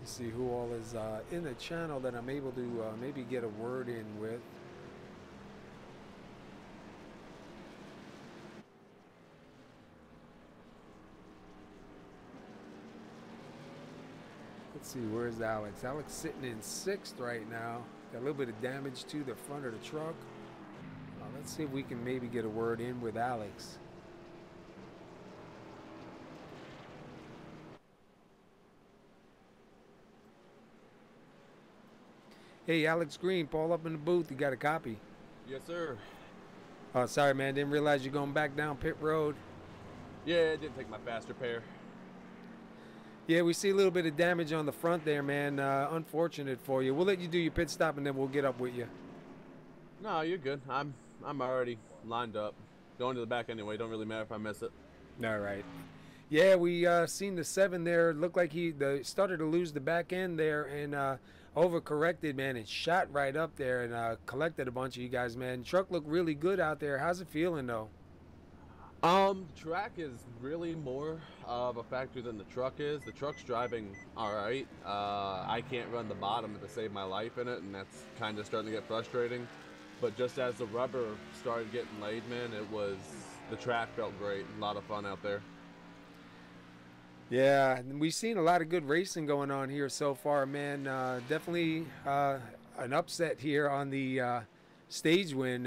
See who all is in the channel that I'm able to maybe get a word in with. Let's see, where's Alex? Alex sitting in 6th right now. Got a little bit of damage to the front of the truck. Let's see if we can maybe get a word in with Alex. Hey, Alex Green, Paul up in the booth. You got a copy? Yes, sir. Oh, sorry, man. Didn't realize you're going back down pit road. Yeah, I didn't take my faster pair. Yeah, we see a little bit of damage on the front there, man. Unfortunate for you. We'll let you do your pit stop, and then we'll get up with you. No, you're good. I'm already lined up. Going to the back anyway. Don't really matter if I miss it. All right. Yeah, we seen the 7 there. Looked like he started to lose the back end there and overcorrected, man, and shot right up there and collected a bunch of you guys, man. Truck looked really good out there. How's it feeling, though? Track is really more of a factor than the truck is. The truck's driving all right. I can't run the bottom to save my life in it, and that's kind of starting to get frustrating. But just as the rubber started getting laid, man, the track felt great. A lot of fun out there. Yeah, and we've seen a lot of good racing going on here so far, man. Definitely an upset here on the stage win.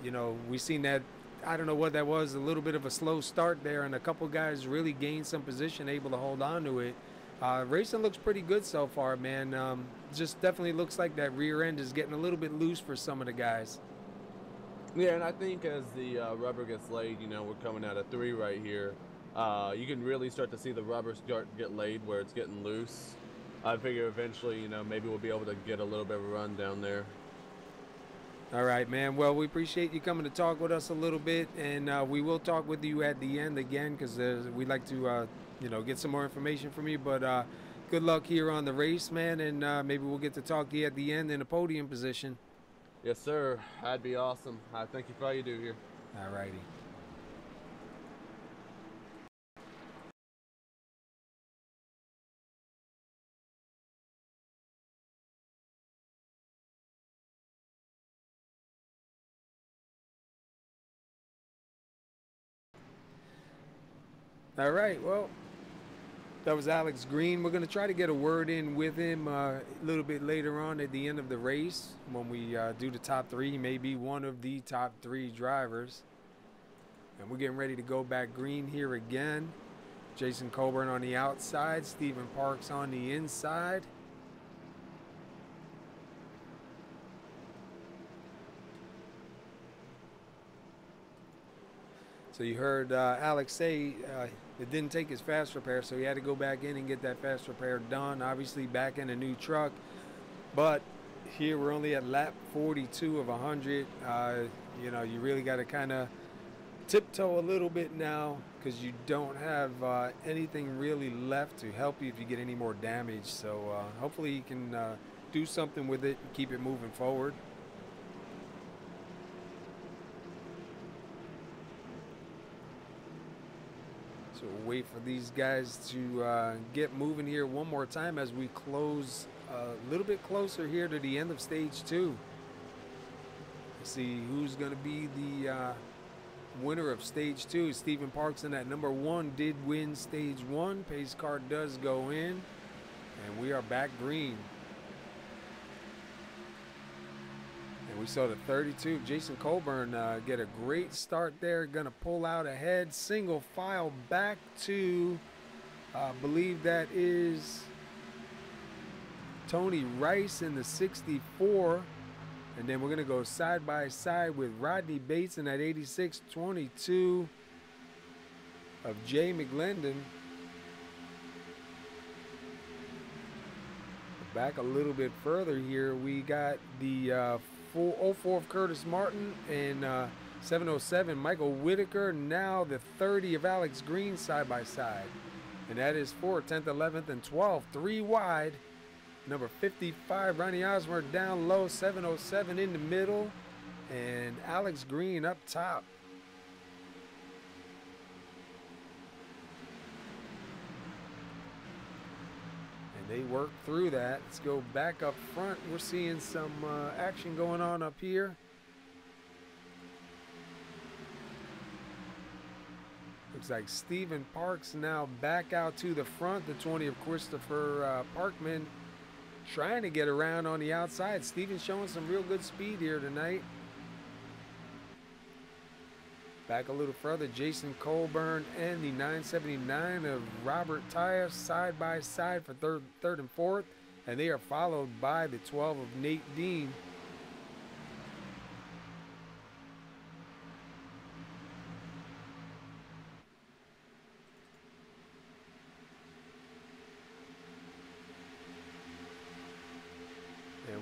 You know, we seen that. I don't know what that was. A little bit of a slow start there, and a couple guys really gained some position, able to hold on to it. Racing looks pretty good so far, man. Just definitely looks like that rear end is getting a little bit loose for some of the guys. Yeah, and I think as the rubber gets laid, you know, we're coming out of 3 right here. You can really start to see the rubber start to get laid where it's getting loose. I figure eventually, you know, maybe we'll be able to get a little bit of a run down there. All right, man. Well, we appreciate you coming to talk with us a little bit, and we will talk with you at the end again because we'd like to, you know, get some more information from you. But good luck here on the race, man, and maybe we'll get to talk to you at the end in a podium position. Yes, sir. That'd be awesome. I thank you for all you do here. All righty. All right. Well, that was Alex Green. We're going to try to get a word in with him a little bit later on at the end of the race when we do the top 3. He may be one of the top 3 drivers. And we're getting ready to go back green here again. Jason Coburn on the outside, Stephen Parks on the inside. So you heard Alex say it didn't take his fast repair, so he had to go back in and get that fast repair done. Obviously back in a new truck, but here we're only at lap 42 of 100. You know, you really got to kind of tiptoe a little bit now because you don't have anything really left to help you if you get any more damage. So hopefully you can do something with it and keep it moving forward. So we'll wait for these guys to get moving here one more time as we close a little bit closer here to the end of stage 2. See who's going to be the winner of stage 2. Stephen Parks in that number 1 did win stage 1. Pace car does go in, and we are back green. And we saw the 32, Jason Colburn, get a great start there. Going to pull out ahead, single file back to, I believe that is Tony Rice in the 64. And then we're going to go side by side with Rodney Bates in that 86-22 of Jay McGlendon. Back a little bit further here, we got the 04 of Curtis Martin and 707 Michael Whitaker. Now the 30 of Alex Green side by side. And that is for 10th, 11th, and 12th. 3 wide. Number 55, Ronnie Osmer down low, 707 in the middle, and Alex Green up top. And they work through that. Let's go back up front. We're seeing some action going on up here. Looks like Stephen Parks now back out to the front, the 20 of Christopher Parkman. Trying to get around on the outside. Steven's showing some real good speed here tonight. Back a little further, Jason Colburn and the 979 of Robert Tyus side by side for third and fourth. And they are followed by the 12 of Nate Dean.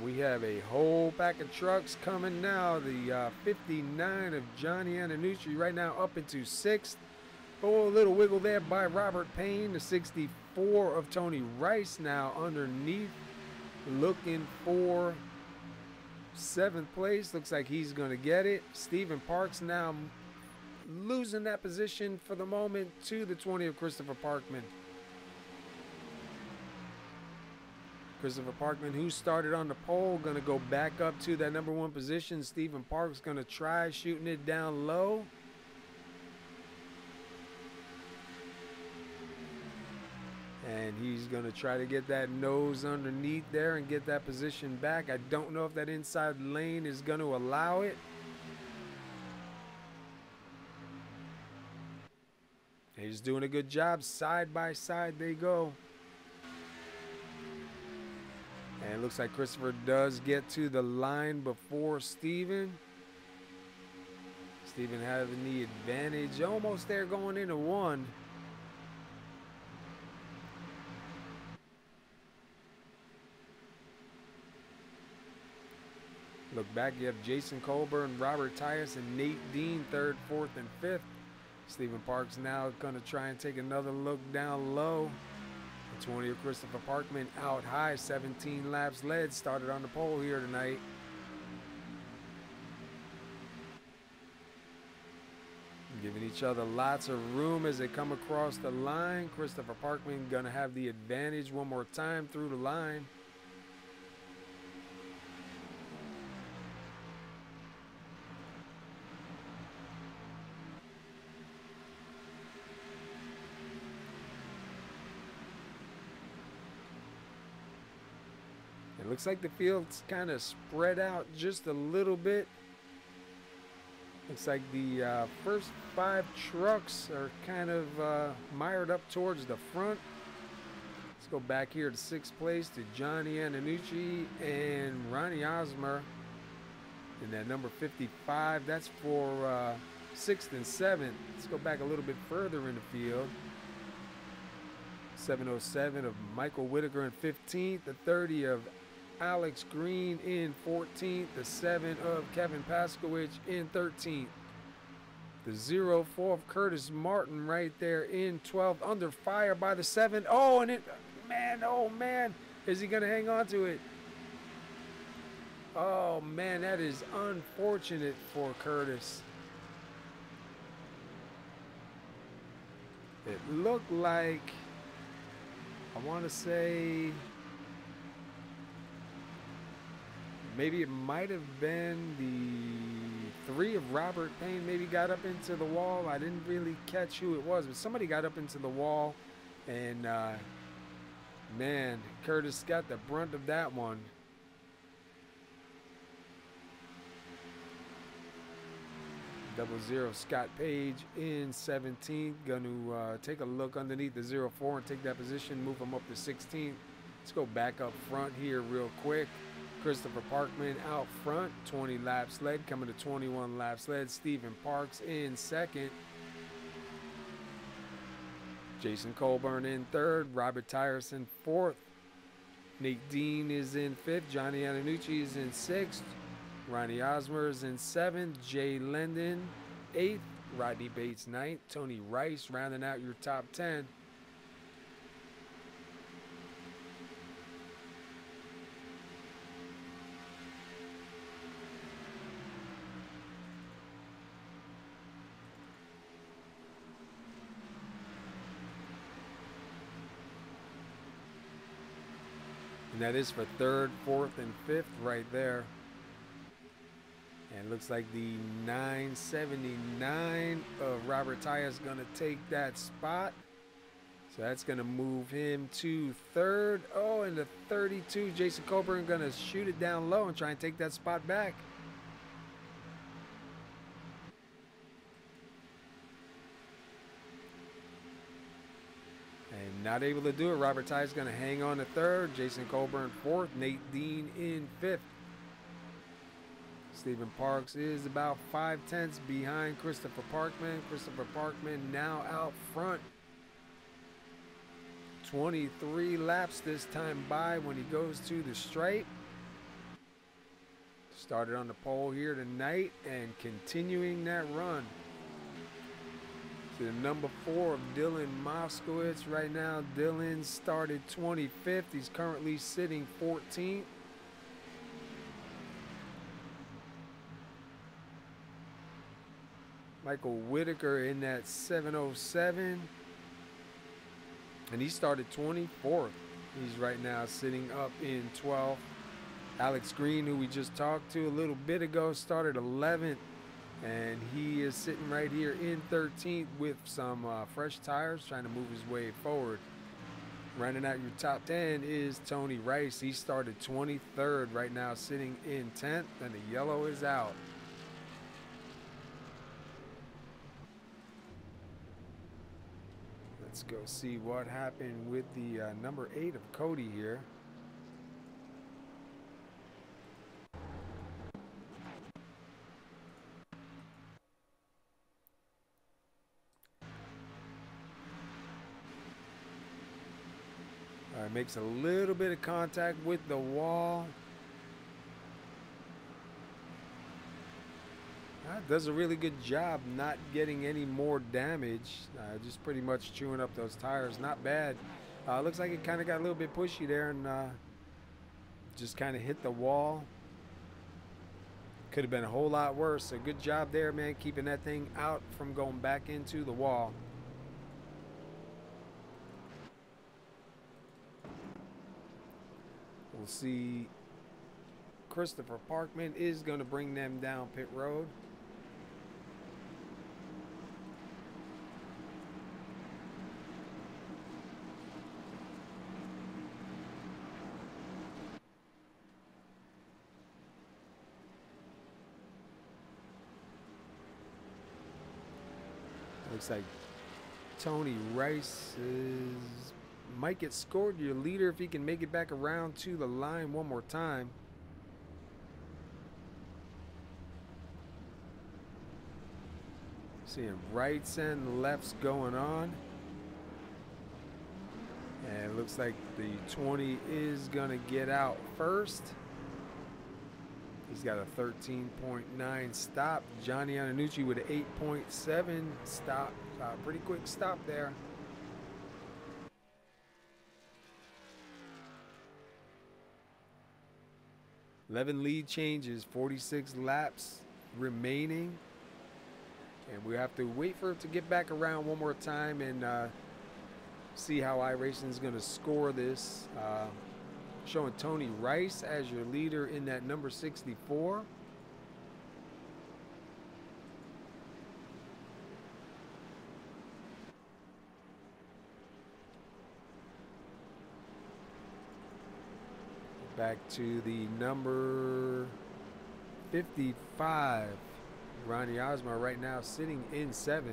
We have a whole pack of trucks coming now. The 59 of Johnny Antonucci right now up into 6th. Oh, a little wiggle there by Robert Payne. The 64 of Tony Rice now underneath, looking for 7th place. Looks like he's going to get it. Stephen Parks now losing that position for the moment to the 20 of Christopher Parkman. Christopher Parkman, who started on the pole, going to go back up to that number 1 position. Stephen Parks going to try shooting it down low. And he's going to try to get that nose underneath there and get that position back. I don't know if that inside lane is going to allow it. He's doing a good job. Side by side they go. And it looks like Christopher does get to the line before Steven. Steven having the advantage. Almost there going into one. Look back, you have Jason Colburn, Robert Tyus, and Nate Dean, 3rd, 4th, and 5th. Stephen Parks now going to try and take another look down low. The 20 of Christopher Parkman out high, 17 laps led, started on the pole here tonight. Giving each other lots of room as they come across the line. Christopher Parkman going to have the advantage one more time through the line. It looks like the field's kind of spread out just a little bit. Looks like the first 5 trucks are kind of mired up towards the front. Let's go back here to 6th place to Johnny Antonucci and Ronnie Osmer. And that number 55, that's for 6th and 7th. Let's go back a little bit further in the field. 707 of Michael Whitaker in 15th, the 30 of Alex Green in 14th, the 7 of Kevin Paskowich in 13th, the 04 of Curtis Martin right there in 12th, under fire by the 7. Oh, and it, man, oh man, is he gonna hang on to it? Oh man, that is unfortunate for Curtis. It looked like, I want to say, maybe it might have been the 3 of Robert Payne maybe got up into the wall. I didn't really catch who it was, but somebody got up into the wall, and man, Curtis got the brunt of that one. Double zero Scott Page in 17th. Going to take a look underneath the 04 and take that position, move him up to 16th. Let's go back up front here real quick. Christopher Parkman out front, 20 laps led, coming to 21 laps led. Stephen Parks in 2nd. Jason Colburn in 3rd. Robert Tyerson 4th. Nate Dean is in 5th. Johnny Antonucci is in 6th. Ronnie Osmer is in 7th. Jay Lendon 8th. Rodney Bates 9th. Tony Rice rounding out your top 10. And that is for 3rd, 4th, and 5th right there. And it looks like the 979 of Robert Tyus is going to take that spot. So that's going to move him to 3rd. Oh, and the 32, Jason Coburn going to shoot it down low and try and take that spot back. And not able to do it. Robert Tyus is going to hang on to 3rd. Jason Coburn 4th. Nate Dean in 5th. Stephen Parks is about 5/10 behind Christopher Parkman. Christopher Parkman now out front. 23 laps this time by when he goes to the stripe. Started on the pole here tonight and continuing that run. To the number 4 of Dylan Moskowitz right now. Dylan started 25th. He's currently sitting 14th. Michael Whitaker in that 707. And he started 24th. He's right now sitting up in 12th. Alex Green, who we just talked to a little bit ago, started 11th. And he is sitting right here in 13th with some fresh tires, trying to move his way forward. Rounding out your top 10 is Tony Rice. He started 23rd, right now sitting in 10th, and the yellow is out. Let's go see what happened with the number 8 of Cody here. Makes a little bit of contact with the wall. Does a really good job not getting any more damage. Just pretty much chewing up those tires. Not bad. Looks like it kind of got a little bit pushy there and just kind of hit the wall. Could have been a whole lot worse. So good job there, man, keeping that thing out from going back into the wall. We'll see Christopher Parkman is going to bring them down pit road. Looks like Tony Rice might get scored your leader if he can make it back around to the line one more time. Seeing rights and lefts going on. And it looks like the 20 is going to get out first. He's got a 13.9 stop. Johnny Antonucci with an 8.7 stop. Pretty quick stop there. 11 lead changes, 46 laps remaining. And we have to wait for it to get back around one more time and see how iRacing is going to score this. Showing Tony Rice as your leader in that number 64. Back to the number 55. Ronnie Osmer right now sitting in 7th.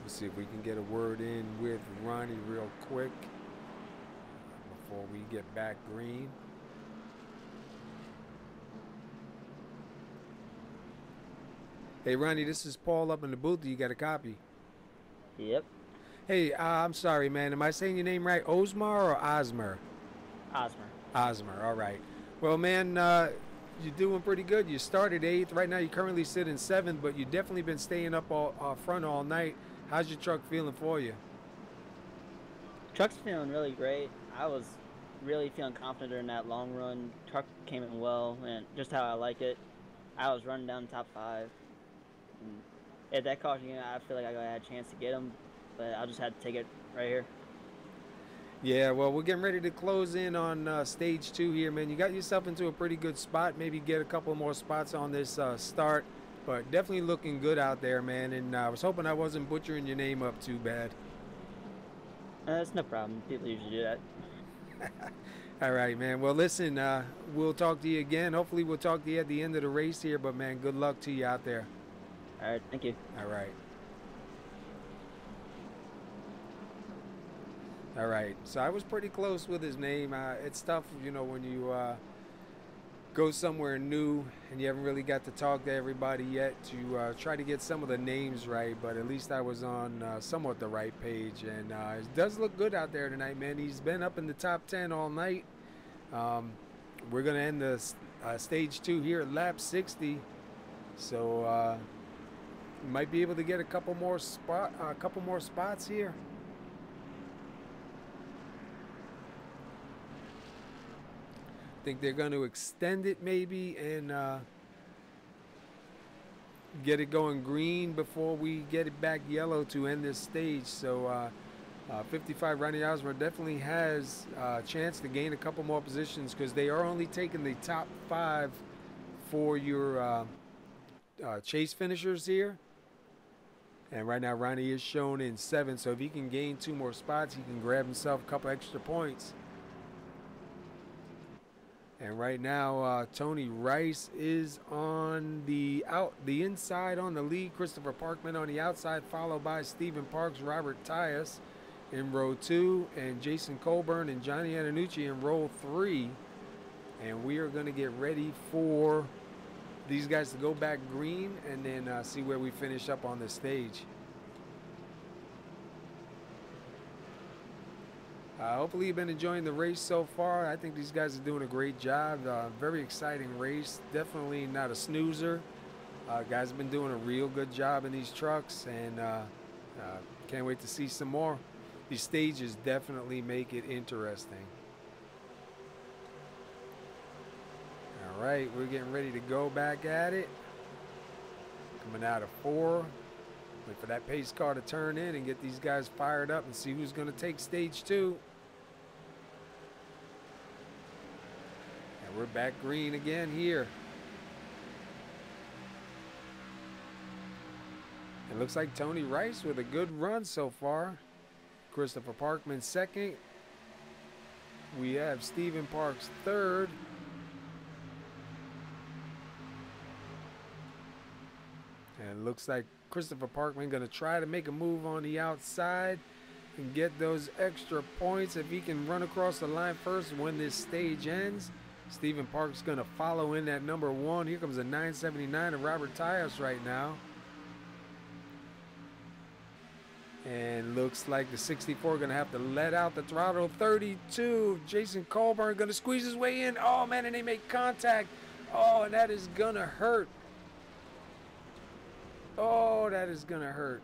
Let's see if we can get a word in with Ronnie real quick before we get back green. Hey Ronnie, this is Paul up in the booth. You got a copy? Yep. Hey, I'm sorry, man. Am I saying your name right? Osmar or Osmer? Osmer. Osmer, all right. Well, man, you're doing pretty good. You started 8th. Right now you currently sit in 7th, but you've definitely been staying up front all night. How's your truck feeling for you? Truck's feeling really great. I was really feeling confident in that long run. Truck came in well, and just how I like it. I was running down the top 5. And if that caution, I feel like I had a chance to get him, but I just had to take it right here. Yeah, well, we're getting ready to close in on stage 2 here, man. You got yourself into a pretty good spot. Maybe get a couple more spots on this start, but definitely looking good out there, man. And I was hoping I wasn't butchering your name up too bad. That's no problem. People usually do that. All right, man. Well, listen, we'll talk to you again. Hopefully we'll talk to you at the end of the race here, but, man, good luck to you out there. All right, thank you. All right. All right. So I was pretty close with his name. It's tough, you know, when you go somewhere new and you haven't really got to talk to everybody yet to try to get some of the names right, but at least I was on somewhat the right page. And it does look good out there tonight, man. He's been up in the top 10 all night. We're going to end the stage 2 here at lap 60. So might be able to get a couple more spots here. Think they're going to extend it maybe and get it going green before we get it back yellow to end this stage. So 55 Ronnie Osmer definitely has a chance to gain a couple more positions because they are only taking the top 5 for your chase finishers here. And right now Ronnie is shown in 7, so if he can gain 2 more spots, he can grab himself a couple extra points. And right now, Tony Rice is on the inside on the lead. Christopher Parkman on the outside, followed by Stephen Parks, Robert Tyus in row 2, and Jason Colburn and Johnny Antonucci in row 3. And we are going to get ready for these guys to go back green and then see where we finish up on the stage. Hopefully you've been enjoying the race so far. I think these guys are doing a great job. Very exciting race. Definitely not a snoozer. Guys have been doing a real good job in these trucks, and can't wait to see some more. These stages definitely make it interesting. All right, we're getting ready to go back at it. Coming out of 4. Wait for that pace car to turn in and get these guys fired up and see who's going to take stage 2. And we're back green again here. It looks like Tony Rice with a good run so far. Christopher Parkman 2nd. We have Stephen Parks 3rd. And it looks like Christopher Parkman going to try to make a move on the outside and get those extra points if he can run across the line first when this stage ends. Stephen Parks going to follow in at number 1. Here comes a 979 of Robert Tyus right now. And looks like the 64 going to have to let out the throttle. 32, Jason Colburn going to squeeze his way in. Oh, man, and they make contact. Oh, and that is going to hurt. Oh, that is going to hurt.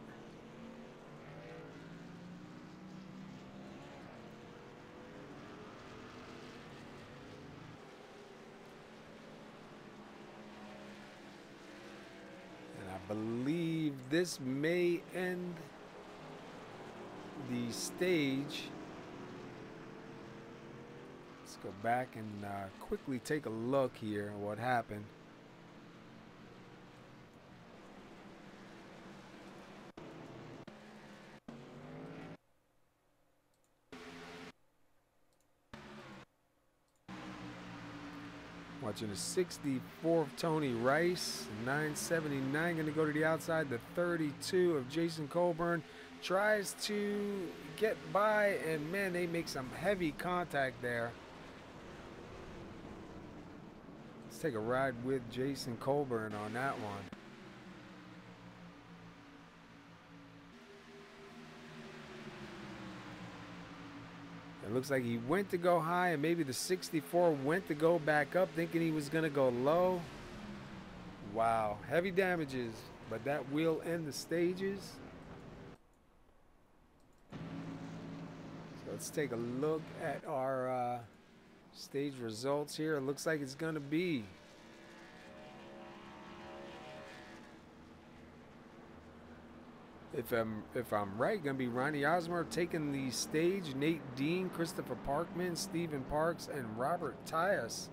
And I believe this may end the stage. Let's go back and quickly take a look here at what happened. Watching the 64 of Tony Rice, 979 going to go to the outside. The 32 of Jason Colburn tries to get by, and man, they make some heavy contact there. Let's take a ride with Jason Colburn on that one. It looks like he went to go high, and maybe the 64 went to go back up thinking he was going to go low. Wow, heavy damages, but that will end the stages. So let's take a look at our stage results here. It looks like it's going to be if I'm right, going to be Ronnie Osmer taking the stage, Nate Dean, Christopher Parkman, Stephen Parks, and Robert Tyus.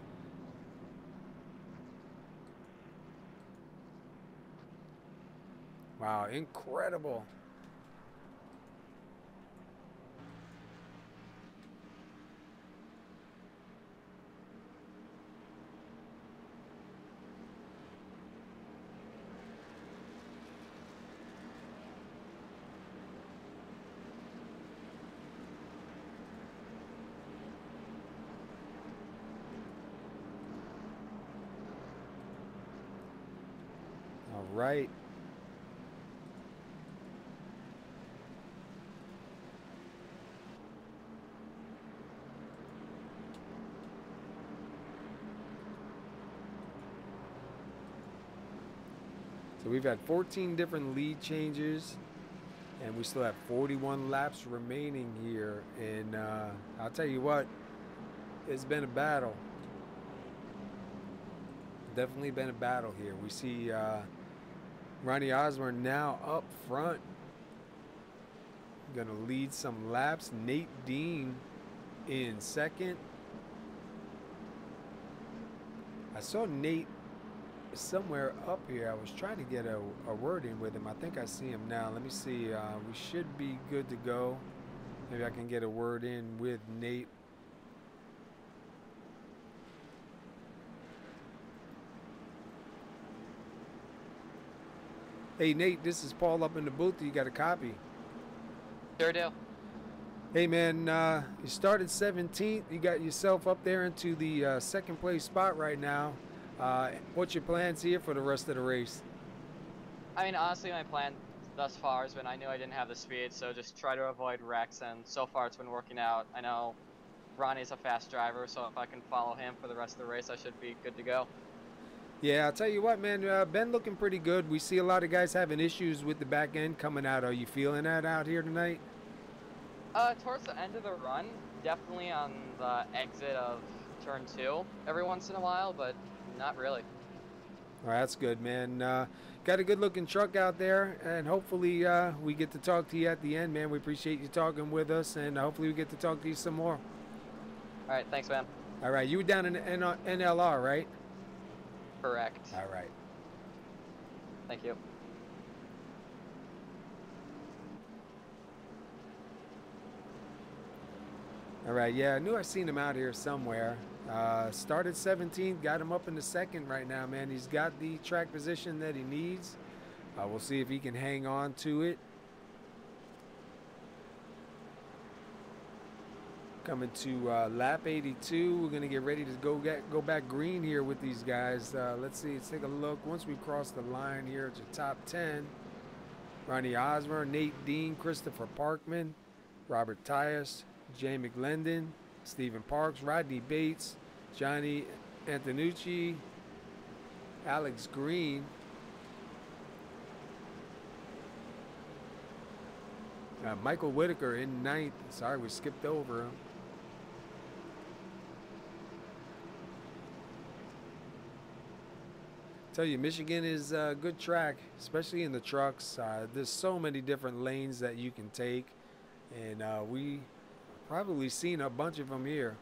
Wow, incredible. All right. So we've had 14 different lead changes, and we still have 41 laps remaining here. And I'll tell you what, it's been a battle. Definitely been a battle here. We see Ronnie Osmer now up front, gonna lead some laps. Nate Dean in second. I saw Nate somewhere up here. I was trying to get a word in with him. I think I see him now. Let me see. We should be good to go. Maybe I can get a word in with Nate. Hey Nate, this is Paul up in the booth. You got a copy? Sure do. Hey man, you started 17th. You got yourself up there into the second place spot right now. What's your plans here for the rest of the race? I mean, honestly, my plan thus far has been I knew I didn't have the speed, so just try to avoid wrecks, and so far it's been working out. I know Ronnie's a fast driver, so if I can follow him for the rest of the race, I should be good to go. Yeah, I'll tell you what, man, Ben looking pretty good. We see a lot of guys having issues with the back end coming out. Are you feeling that out here tonight? Towards the end of the run, definitely on the exit of turn 2 every once in a while, but not really. Well, that's good, man. Got a good-looking truck out there, and hopefully we get to talk to you at the end, man. We appreciate you talking with us, and hopefully we get to talk to you some more. All right, thanks, man. All right, you were down in NLR, right? Correct. All right. Thank you. All right, yeah, I knew I seen him out here somewhere. Started 17th, got him up in the second right now, man. He's got the track position that he needs. We'll see if he can hang on to it. Coming to lap 82, we're gonna get ready to go back green here with these guys. Let's see, let's take a look. Once we cross the line here at the top 10, Ronnie Osmer, Nate Dean, Christopher Parkman, Robert Tyus, Jay McLendon, Stephen Parks, Rodney Bates, Johnny Antonucci, Alex Green, Michael Whitaker in 9th. Sorry, we skipped over him. Tell you, Michigan is a good track, especially in the trucks. There's so many different lanes that you can take, and we probably seen a bunch of them here.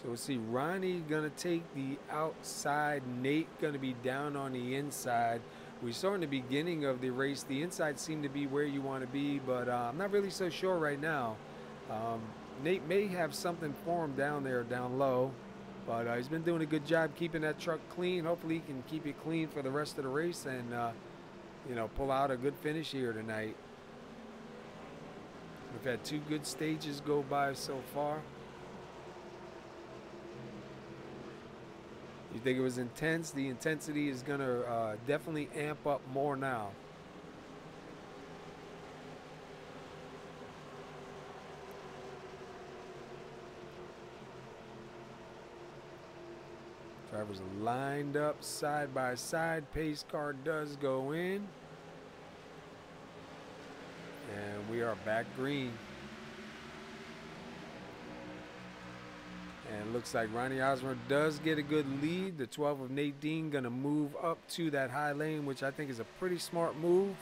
So we'll see Ronnie gonna take the outside, Nate gonna be down on the inside. We saw in the beginning of the race the inside seemed to be where you want to be, but I'm not really so sure right now. Nate may have something for him down there, down low, but he's been doing a good job keeping that truck clean. Hopefully he can keep it clean for the rest of the race and you know, pull out a good finish here tonight. We've had 2 good stages go by so far. You think it was intense? The intensity is going to definitely amp up more now. Drivers are lined up side by side. Pace car does go in. And we are back green. And it looks like Ronnie Osmer does get a good lead. The 12 of Nate Dean going to move up to that high lane, which I think is a pretty smart move.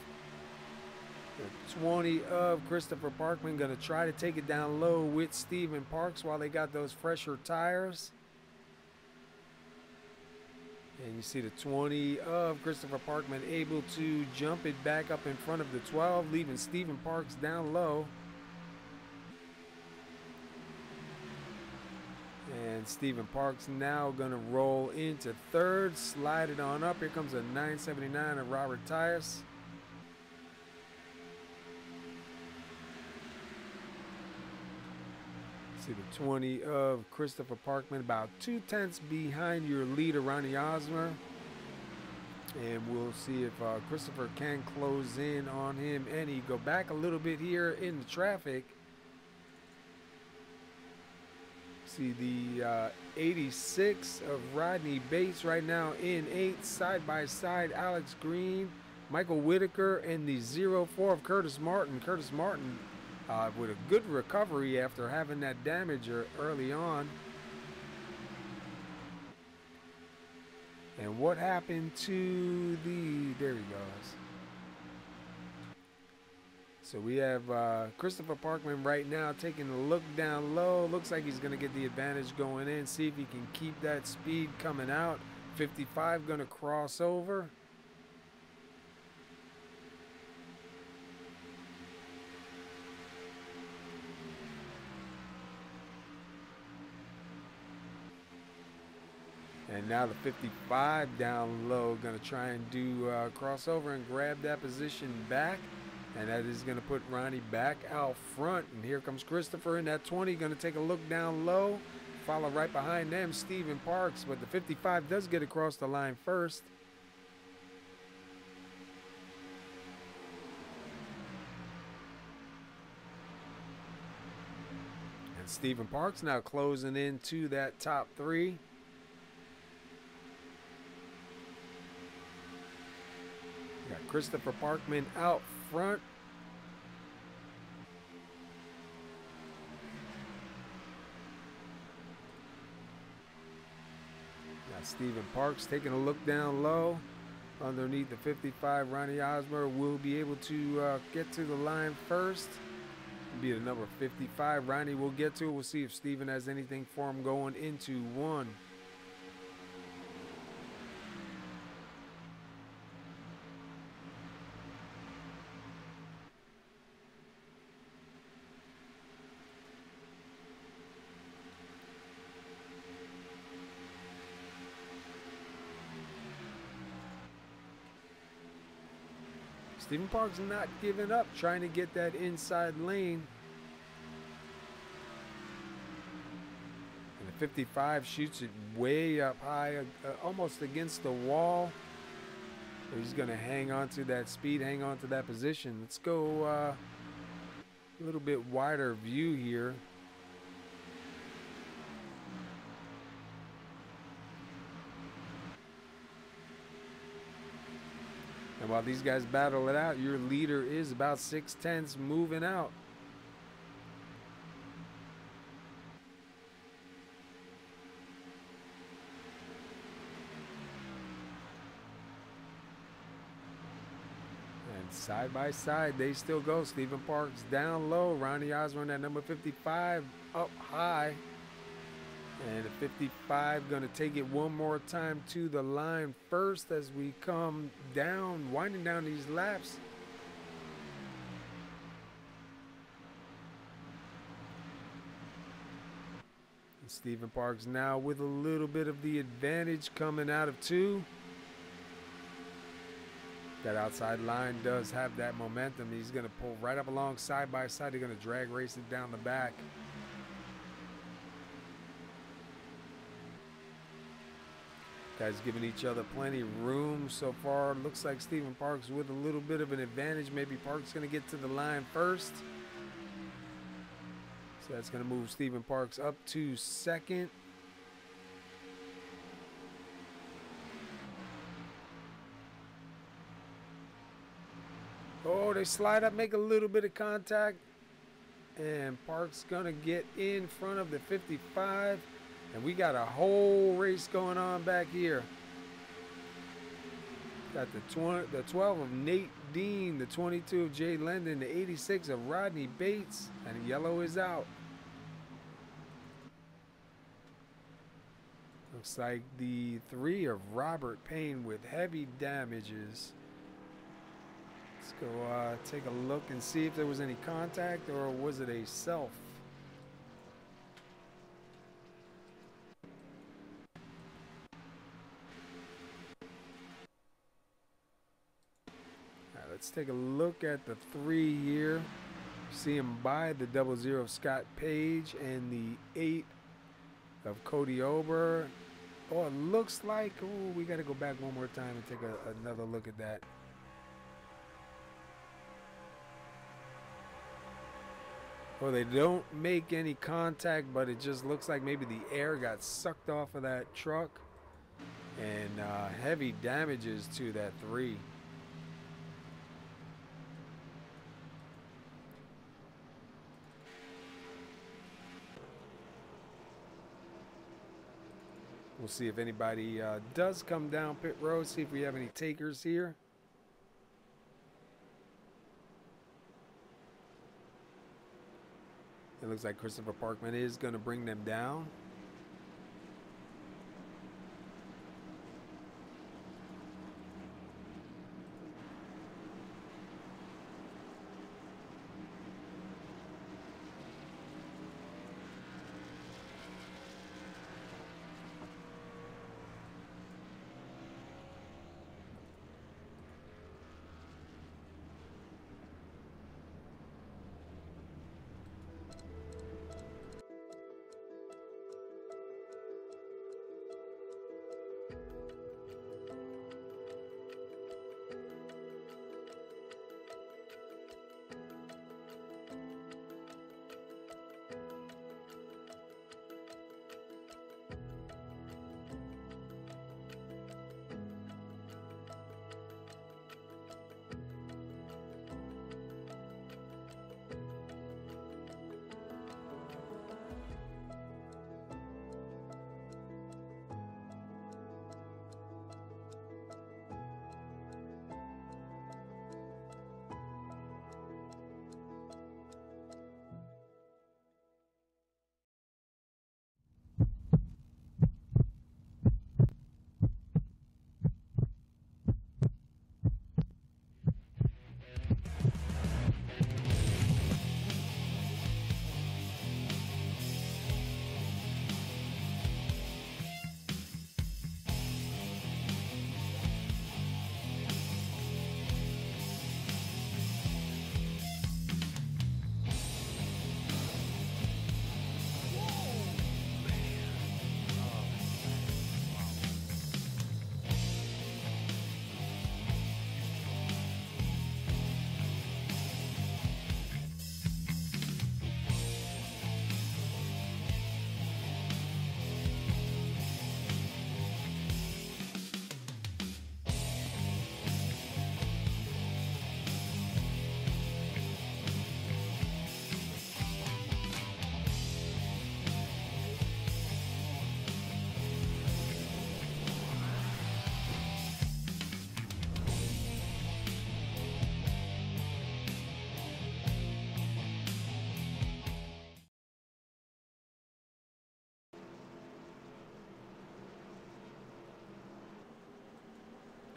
The 20 of Christopher Parkman going to try to take it down low with Stephen Parks while they got those fresher tires. And you see the 20 of Christopher Parkman able to jump it back up in front of the 12, leaving Stephen Parks down low. And Stephen Parks now going to roll into third, slide it on up. Here comes a 979 of Robert Tyus. See the 20 of Christopher Parkman, about 2/10 behind your leader, Ronnie Osmer. And we'll see if Christopher can close in on him. And he go back a little bit here in the traffic. See the 86 of Rodney Bates right now in 8th, side by side. Alex Green, Michael Whitaker, and the 04 of Curtis Martin. Curtis Martin with a good recovery after having that damage early on. And what happened to the, there he goes. So we have Christopher Parkman right now taking a look down low. Looks like he's going to get the advantage going in. See if he can keep that speed coming out. 55 going to cross over. And now the 55 down low, going to try and do crossover and grab that position back. And that is going to put Ronnie back out front. And here comes Christopher in that 20, going to take a look down low. Follow right behind them, Stephen Parks. But the 55 does get across the line first. And Stephen Parks now closing into that top 3. Got Christopher Parkman out front. Now Stephen Parks taking a look down low. Underneath the 55, Ronnie Osmer will be able to get to the line first. Be the number 55. Ronnie will get to it. We'll see if Stephen has anything for him going into 1. Stephen Parks not giving up, trying to get that inside lane. And the 55 shoots it way up high, almost against the wall. He's going to hang on to that speed, hang on to that position. Let's go a little bit wider view here. And while these guys battle it out, your leader is about 6/10 moving out. And side by side, they still go. Stephen Parks down low. Ronnie Osborne at number 55 up high. And the 55 going to take it one more time to the line first as we come down, winding down these laps. And Stephen Parks now with a little bit of the advantage coming out of 2. That outside line does have that momentum. He's going to pull right up along side by side. They're going to drag race it down the back. Guys giving each other plenty of room so far. Looks like Stephen Parks with a little bit of an advantage. Maybe Parks going to get to the line first. So that's going to move Stephen Parks up to second. Oh, they slide up, make a little bit of contact. And Parks going to get in front of the 55. And we got a whole race going on back here. Got the 12 of Nate Dean, the 22 of Jay Lendon, the 86 of Rodney Bates, and yellow is out. Looks like the 3 of Robert Payne with heavy damages. Let's go take a look and see if there was any contact or was it a self. Let's take a look at the 3 here. See him by the 00 of Scott Page and the 8 of Cody Ober. Oh, it looks like, oh, we got to go back one more time and take another look at that. Well, they don't make any contact, but it just looks like maybe the air got sucked off of that truck. And heavy damages to that 3. We'll see if anybody does come down pit road, see if we have any takers here. It looks like Christopher Parkman is going to bring them down.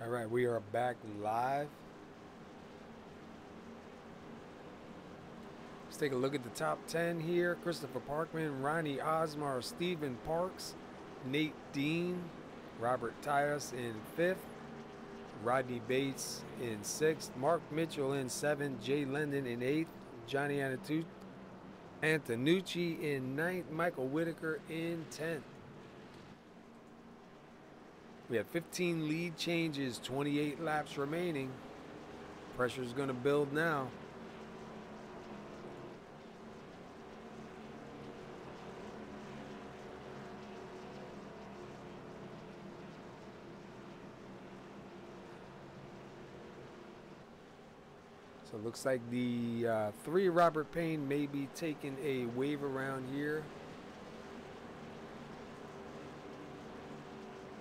All right, we are back live. Let's take a look at the top 10 here. Christopher Parkman, Ronnie Osmar, Stephen Parks, Nate Dean, Robert Tyus in 5th, Rodney Bates in 6th, Mark Mitchell in 7th, Jay Lendon in 8th, Johnny Antonucci in 9th, Michael Whitaker in 10th. We have 15 lead changes, 28 laps remaining. Pressure's going to build now. So it looks like the 3 Robert Payne may be taking a wave around here.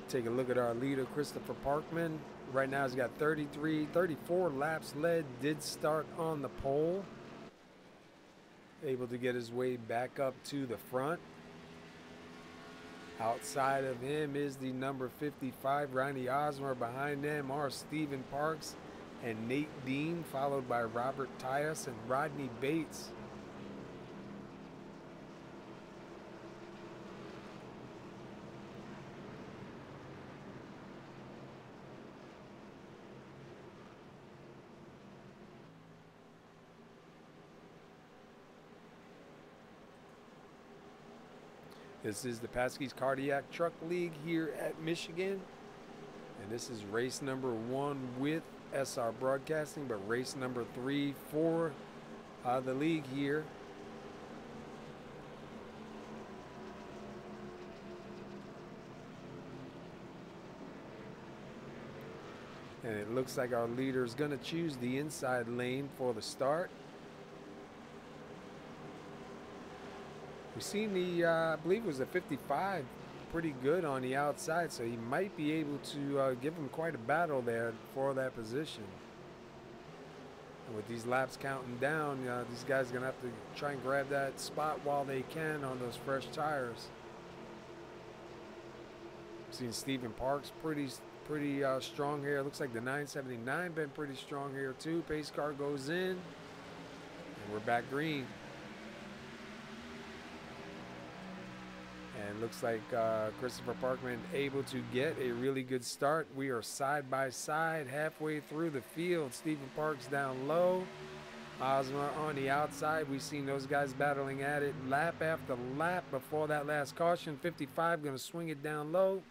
Take a look at our leader, Christopher Parkman. Right now he's got 34 laps led. Did start on the pole. Able to get his way back up to the front. Outside of him is the number 55, Ronnie Osmer. Behind them are Stephen Parks and Nate Dean, followed by Robert Tyus and Rodney Bates. This is the Pasky's Cardiac Truck League here at Michigan. And this is race number 1 with SR Broadcasting, but race number 3 for the league here. And it looks like our leader is going to choose the inside lane for the start. We've seen the, I believe it was a 55, pretty good on the outside, so he might be able to give him quite a battle there for that position. And with these laps counting down, these guys are going to have to try and grab that spot while they can on those fresh tires. Seen Stephen Parks pretty strong here. Looks like the 979 been pretty strong here too. Pace car goes in, and we're back green. And looks like Christopher Parkman able to get a really good start. We are side by side halfway through the field. Stephen Parks down low. Ozma on the outside. We've seen those guys battling at it lap after lap before that last caution. 55 going to swing it down low.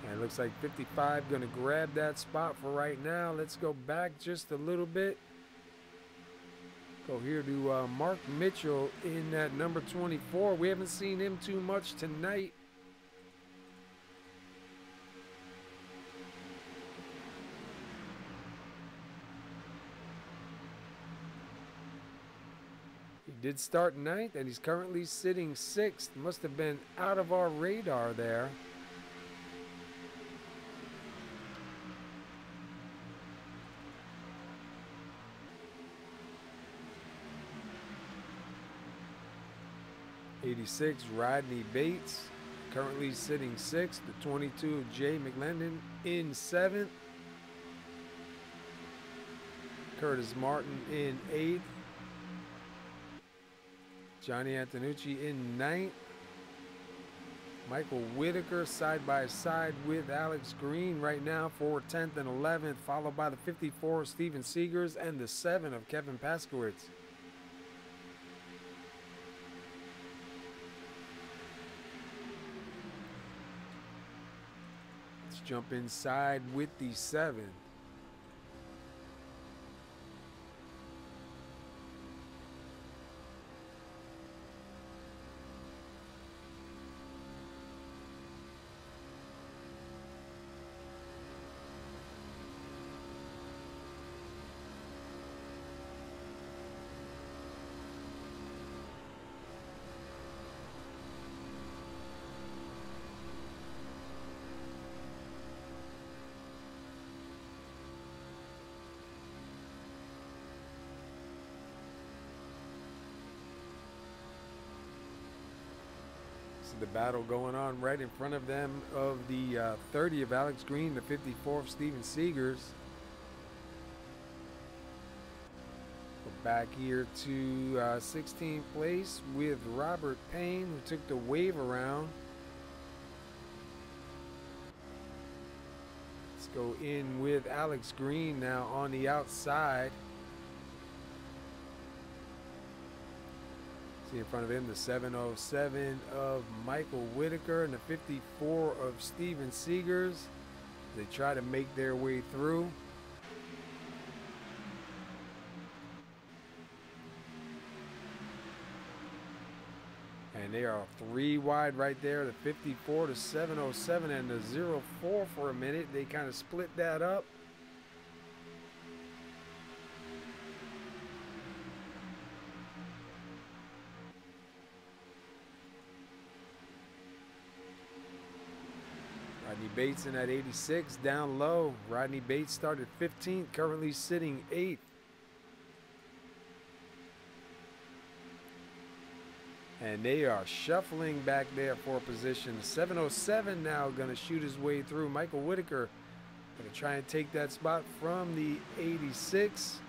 And it looks like 55 going to grab that spot for right now. Let's go back just a little bit. Go here to Mark Mitchell in that number 24. We haven't seen him too much tonight. He did start ninth, and he's currently sitting sixth. Must have been out of our radar there. '86 Rodney Bates, currently sitting sixth. The 22 of Jay McLendon in seventh. Curtis Martin in eighth. Johnny Antonucci in ninth. Michael Whitaker side by side with Alex Green right now for 10th and 11th, followed by the 54 of Steven Seegers and the 7 of Kevin Paskowitz. Let's jump inside with the 7. The battle going on right in front of them of the 30 of Alex Green, the 54 of Steven Seegers. We're back here to 16th place with Robert Payne, who took the wave around. Let's go in with Alex Green now on the outside. See in front of him the 707 of Michael Whitaker and the 54 of Steven Seegers. They try to make their way through. And they are 3 wide right there. The 54, the 707, and the 04 for a minute. They kind of split that up. Rodney Bates in at 86, down low. Rodney Bates started 15th, currently sitting 8th. And they are shuffling back there for position. The 707 now going to shoot his way through. Michael Whitaker going to try and take that spot from the 86.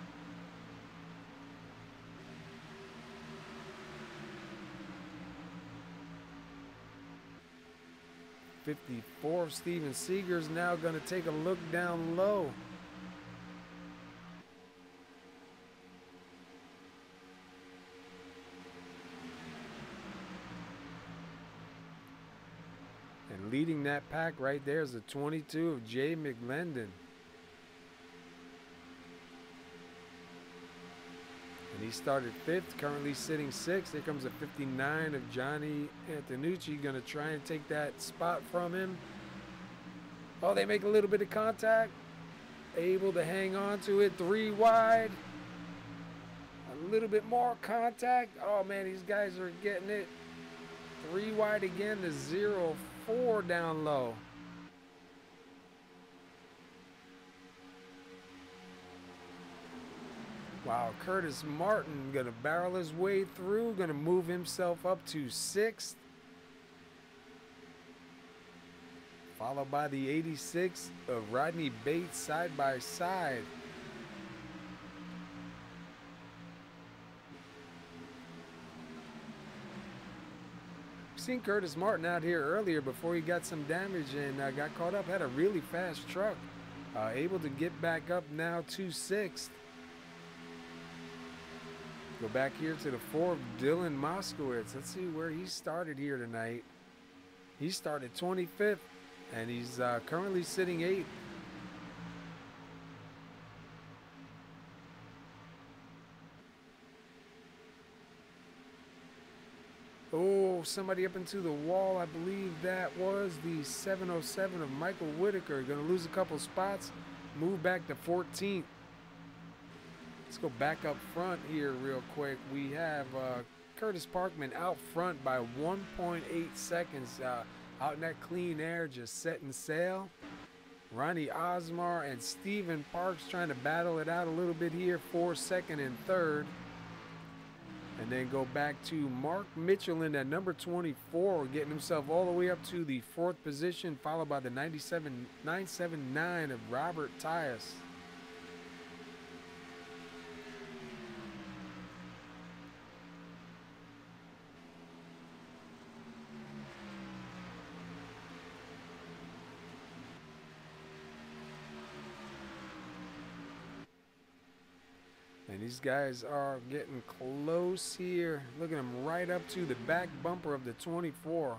'54 Steven Seegers now going to take a look down low. And leading that pack right there is the 22 of Jay McLendon. And he started 5th, currently sitting 6th. Here comes a 59 of Johnny Antonucci, going to try and take that spot from him. Oh, they make a little bit of contact. Able to hang on to it, 3 wide. a little bit more contact. Oh man, these guys are getting it. 3 wide again to 0-4 down low. Wow, Curtis Martin gonna barrel his way through, gonna move himself up to 6th. Followed by the 86 of Rodney Bates side by side. Seen Curtis Martin out here earlier before he got some damage and got caught up. Had a really fast truck. Able to get back up now to 6th. Go back here to the 4 of Dylan Moskowitz. Let's see where he started here tonight. He started 25th and he's currently sitting 8th. Oh, somebody up into the wall. I believe that was the 707 of Michael Whitaker. Going to lose a couple spots. Move back to 14th. Let's go back up front here real quick. We have Curtis Parkman out front by 1.8 seconds. Out in that clean air, just setting sail. Ronnie Osmar and Stephen Parks trying to battle it out a little bit here for 2nd and 3rd. And then go back to Mark Mitchell in that number 24, getting himself all the way up to the 4th position, followed by the 979 of Robert Tyus. And these guys are getting close here. Look at them right up to the back bumper of the 24.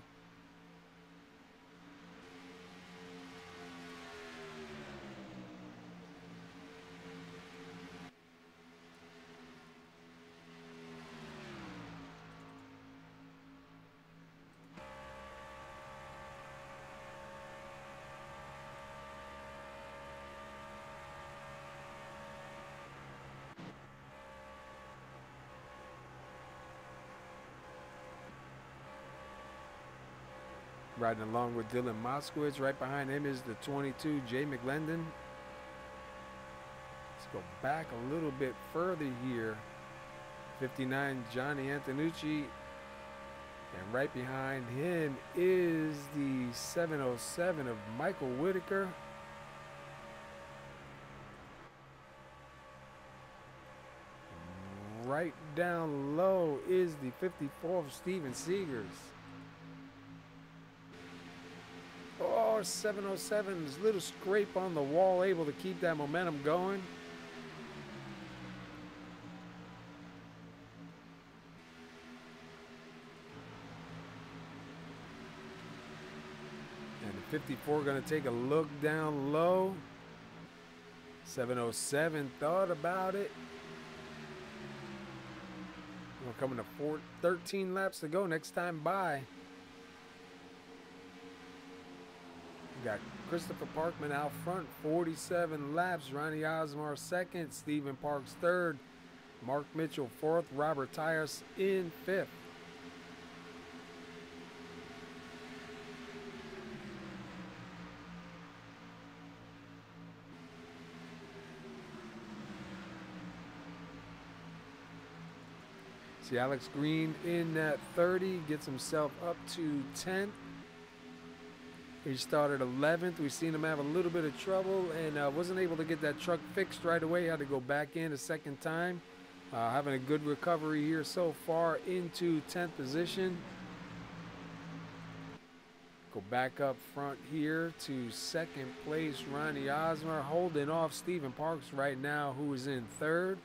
Riding along with Dylan Moskowitz. Right behind him is the 22, Jay McLendon. Let's go back a little bit further here. 59, Johnny Antonucci. And right behind him is the 707 of Michael Whitaker. Right down low is the 54 of Steven Seegers. Oh, 707's little scrape on the wall, able to keep that momentum going. And the 54 going to take a look down low. 707 thought about it. We're coming to 13 laps to go next time by. Got Christopher Parkman out front, 47 laps. Ronnie Osmar 2nd, Stephen Parks 3rd, Mark Mitchell 4th, Robert Tyus in 5th. See Alex Green in that 30, gets himself up to 10th. He started 11th. We've seen him have a little bit of trouble and wasn't able to get that truck fixed right away. Had to go back in a second time. Having a good recovery here so far into 10th position. Go back up front here to 2nd place. Ronnie Osmer holding off Stephen Parks right now, who is in 3rd.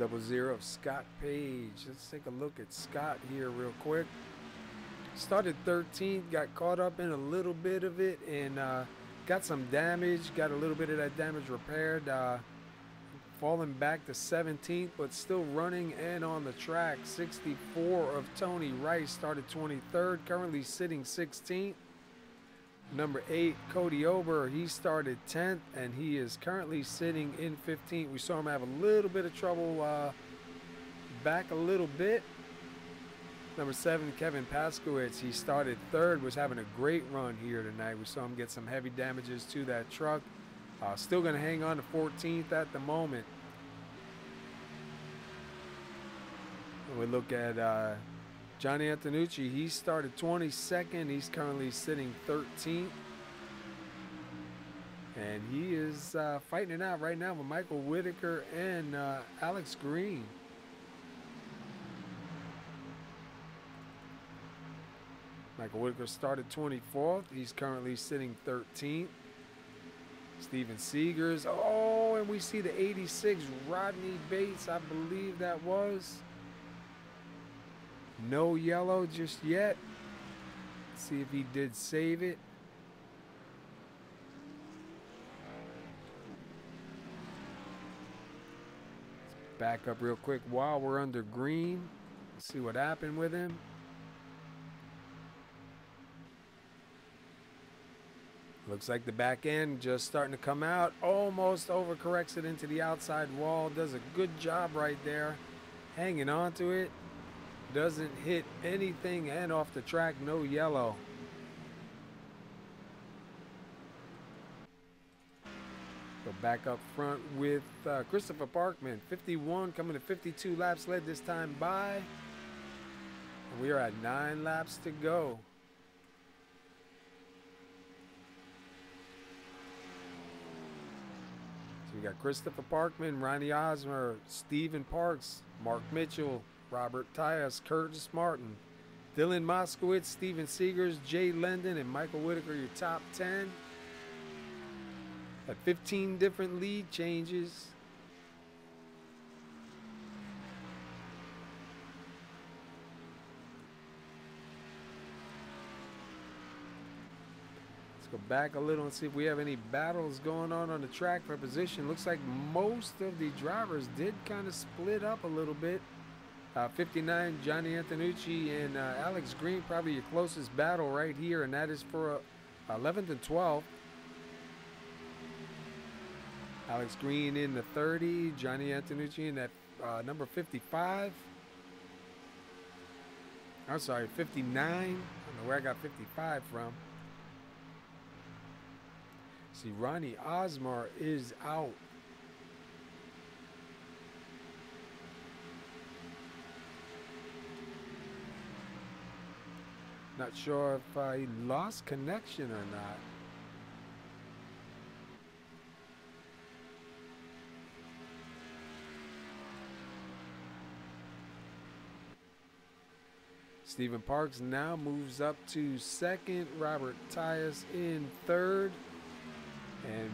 .00 of Scott Page. Let's take a look at Scott here real quick. Started 13th, got caught up in a little bit of it and got some damage, got a little bit of that damage repaired. falling back to 17th, but still running and on the track. 64 of Tony Rice started 23rd, currently sitting 16th. Number 8, Cody Ober, he started 10th, and he is currently sitting in 15th. We saw him have a little bit of trouble back a little bit. Number 7, Kevin Paskowitz, he started 3rd, was having a great run here tonight. We saw him get some heavy damages to that truck. Still going to hang on to 14th at the moment. We look at Johnny Antonucci, he started 22nd. He's currently sitting 13th. And he is fighting it out right now with Michael Whitaker and Alex Green. Michael Whitaker started 24th. He's currently sitting 13th. Steven Seegers. Oh, and we see the 86 Rodney Bates, I believe that was. No yellow just yet. Let's see if he did save it. Let's back up real quick while we're under green. Let's see what happened with him. Looks like the back end just starting to come out. Almost overcorrects it into the outside wall. Does a good job right there. Hanging on to it. Doesn't hit anything and off the track. No yellow. Go back up front with Christopher Parkman. 51 coming to 52 laps. Led this time by. And we are at 9 laps to go. So we got Christopher Parkman, Ronnie Osmer, Stephen Parks, Mark Mitchell, Robert Tyus, Curtis Martin, Dylan Moskowitz, Steven Seegers, Jay Lendon, and Michael Whitaker, your top 10. At 15 different lead changes. Go back a little and see if we have any battles going on the track for position. Looks like most of the drivers did kind of split up a little bit. 59, Johnny Antonucci and Alex Green, probably your closest battle right here, and that is for 11th and 12th. Alex Green in the 30, Johnny Antonucci in that number 55. I'm sorry, 59. I don't know where I got 55 from. See, Ronnie Osmar is out. Not sure if he lost connection or not. Stephen Parks now moves up to 2nd. Robert Tyus in 3rd. And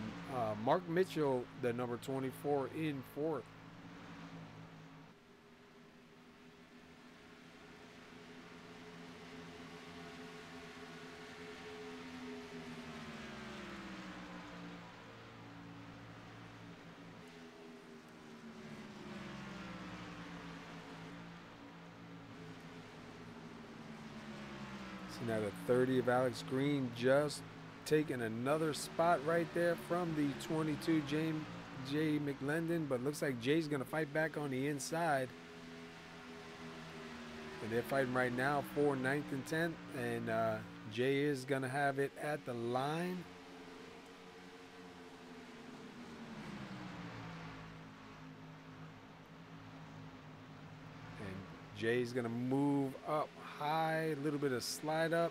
Mark Mitchell, the number 24, in 4th. So now the 30 of Alex Green just taking another spot right there from the 22 Jay McLendon, but looks like Jay's gonna fight back on the inside. And they're fighting right now for 9th and 10th, and Jay is gonna have it at the line. And Jay's gonna move up high, a little bit of slide up.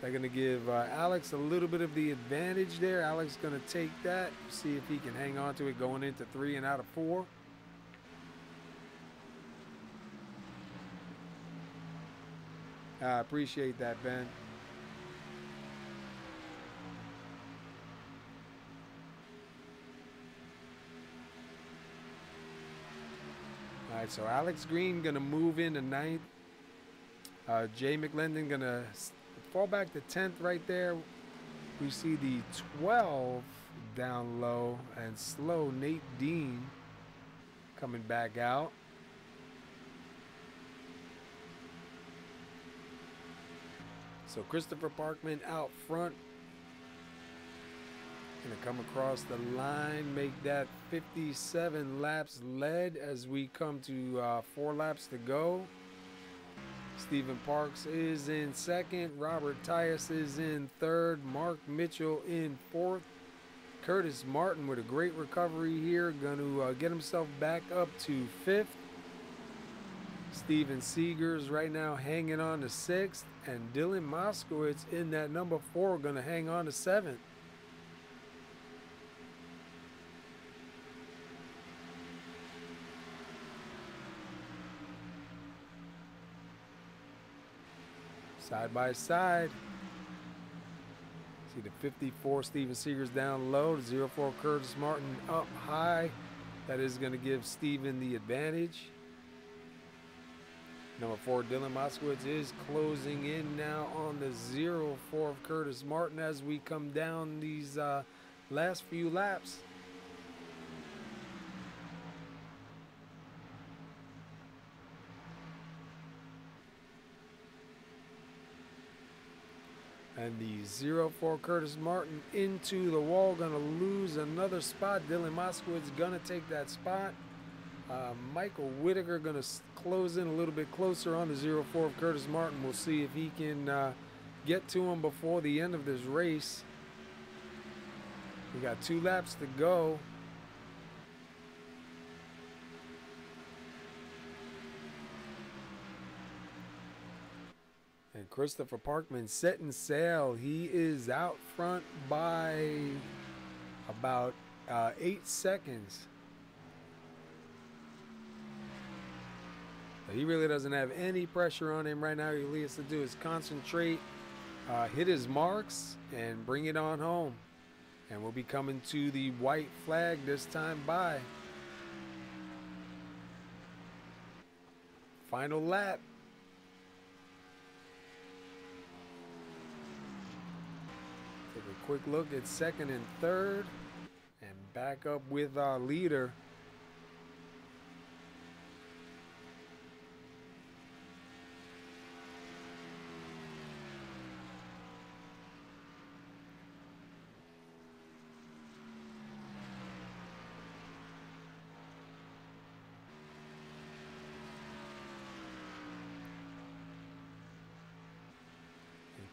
They're going to give Alex a little bit of the advantage there. Alex going to take that, see if he can hang on to it going into 3 and out of 4. I appreciate that, Ben. All right, so Alex Green going to move into 9th. Jay McLendon going to fall back to 10th right there. We see the 12 down low and slow Nate Dean coming back out. So Christopher Parkman out front. Gonna come across the line, make that 57 laps led as we come to 4 laps to go. Stephen Parks is in second. Robert Tyus is in third. Mark Mitchell in fourth. Curtis Martin with a great recovery here. Going to get himself back up to fifth. Steven Seegers right now hanging on to sixth. And Dylan Moskowitz in that number 4 going to hang on to seventh. Side by side. See the 54 Steven Seegers down low. The 04 Curtis Martin up high. That is going to give Steven the advantage. Number 4 Dylan Moskowitz is closing in now on the 04 of Curtis Martin as we come down these last few laps. And the 04 Curtis Martin into the wall, going to lose another spot. Dylan Moskowitz going to take that spot. Michael Whitaker going to close in a little bit closer on the 04 of Curtis Martin. We'll see if he can get to him before the end of this race. We got 2 laps to go. And Christopher Parkman setting sail. He is out front by about 8 seconds. But he really doesn't have any pressure on him right now. All he has to do is concentrate, hit his marks, and bring it on home. And we'll be coming to the white flag this time by. Final lap. Take a quick look at second and third. And back up with our leader.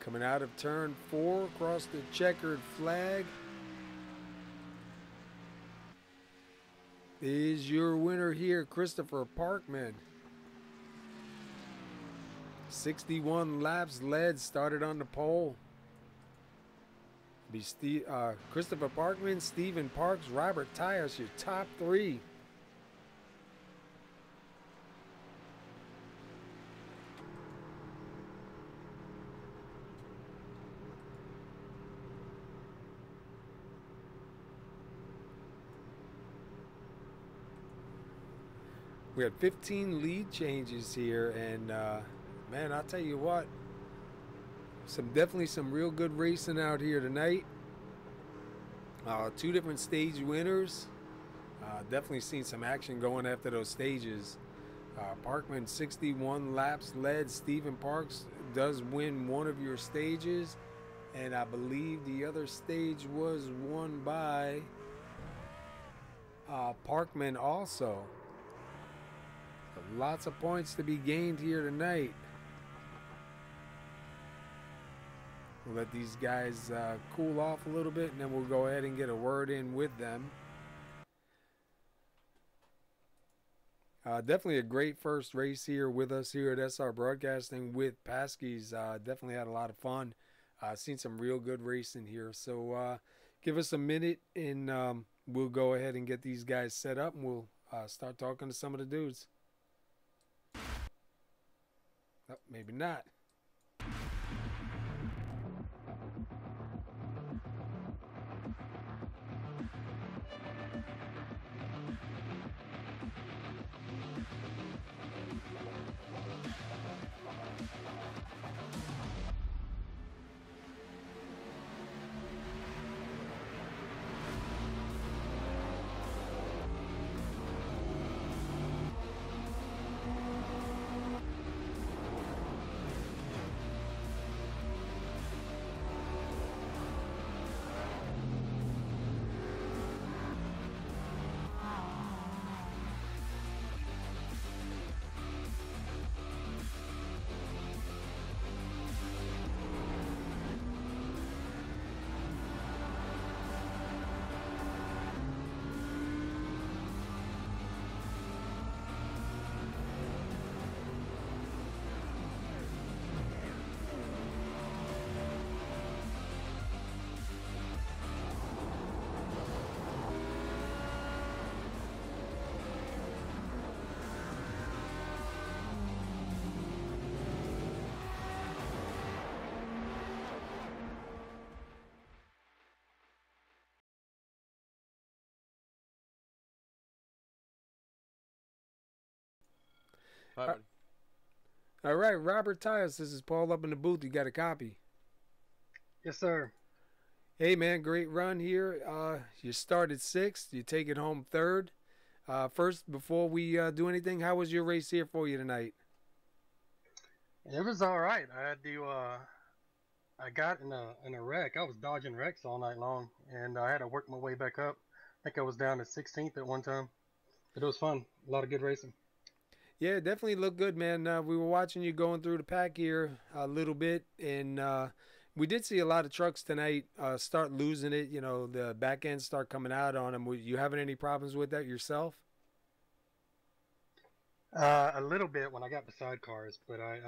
Coming out of turn 4 across the checkered flag is your winner here, Christopher Parkman. 61 laps led, started on the pole. Be Christopher Parkman, Stephen Parks, Robert Tyus, your top 3. We had 15 lead changes here, and man, I'll tell you what, definitely some real good racing out here tonight. 2 different stage winners. Definitely seen some action going after those stages. Parkman 61 laps led. Stephen Parks does win one of your stages, and I believe the other stage was won by Parkman also. Lots of points to be gained here tonight. We'll let these guys cool off a little bit, and then we'll go ahead and get a word in with them. Definitely a great first race here with us here at SR Broadcasting with Pasky's. Definitely had a lot of fun. Seen some real good racing here. So give us a minute, and we'll go ahead and get these guys set up, and we'll start talking to some of the dudes. Oh, maybe not. Bye, buddy. All right, Robert Tyus, this is Paul up in the booth. You got a copy? Yes, sir. Hey, man, great run here. You started sixth. You take it home third. First, before we do anything, how was your race here for you tonight? It was all right. I had to. I got in a wreck. I was dodging wrecks all night long, and I had to work my way back up. I think I was down to 16th at one time, but it was fun. A lot of good racing. Yeah, definitely looked good, man. We were watching you going through the pack here a little bit, and we did see a lot of trucks tonight start losing it. You know, the back end start coming out on them. Were you having any problems with that yourself? A little bit when I got beside cars, but I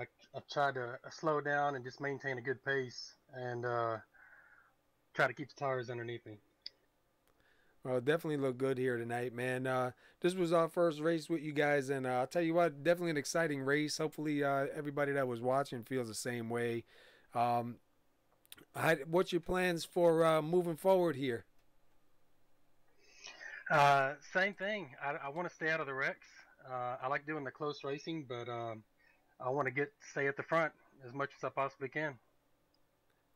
tried to slow down and just maintain a good pace and try to keep the tires underneath me. Well, definitely looked good here tonight, man. This was our first race with you guys, and I'll tell you what, definitely an exciting race. Hopefully, everybody that was watching feels the same way. What's your plans for moving forward here? Same thing. I want to stay out of the wrecks. I like doing the close racing, but I want to stay at the front as much as I possibly can.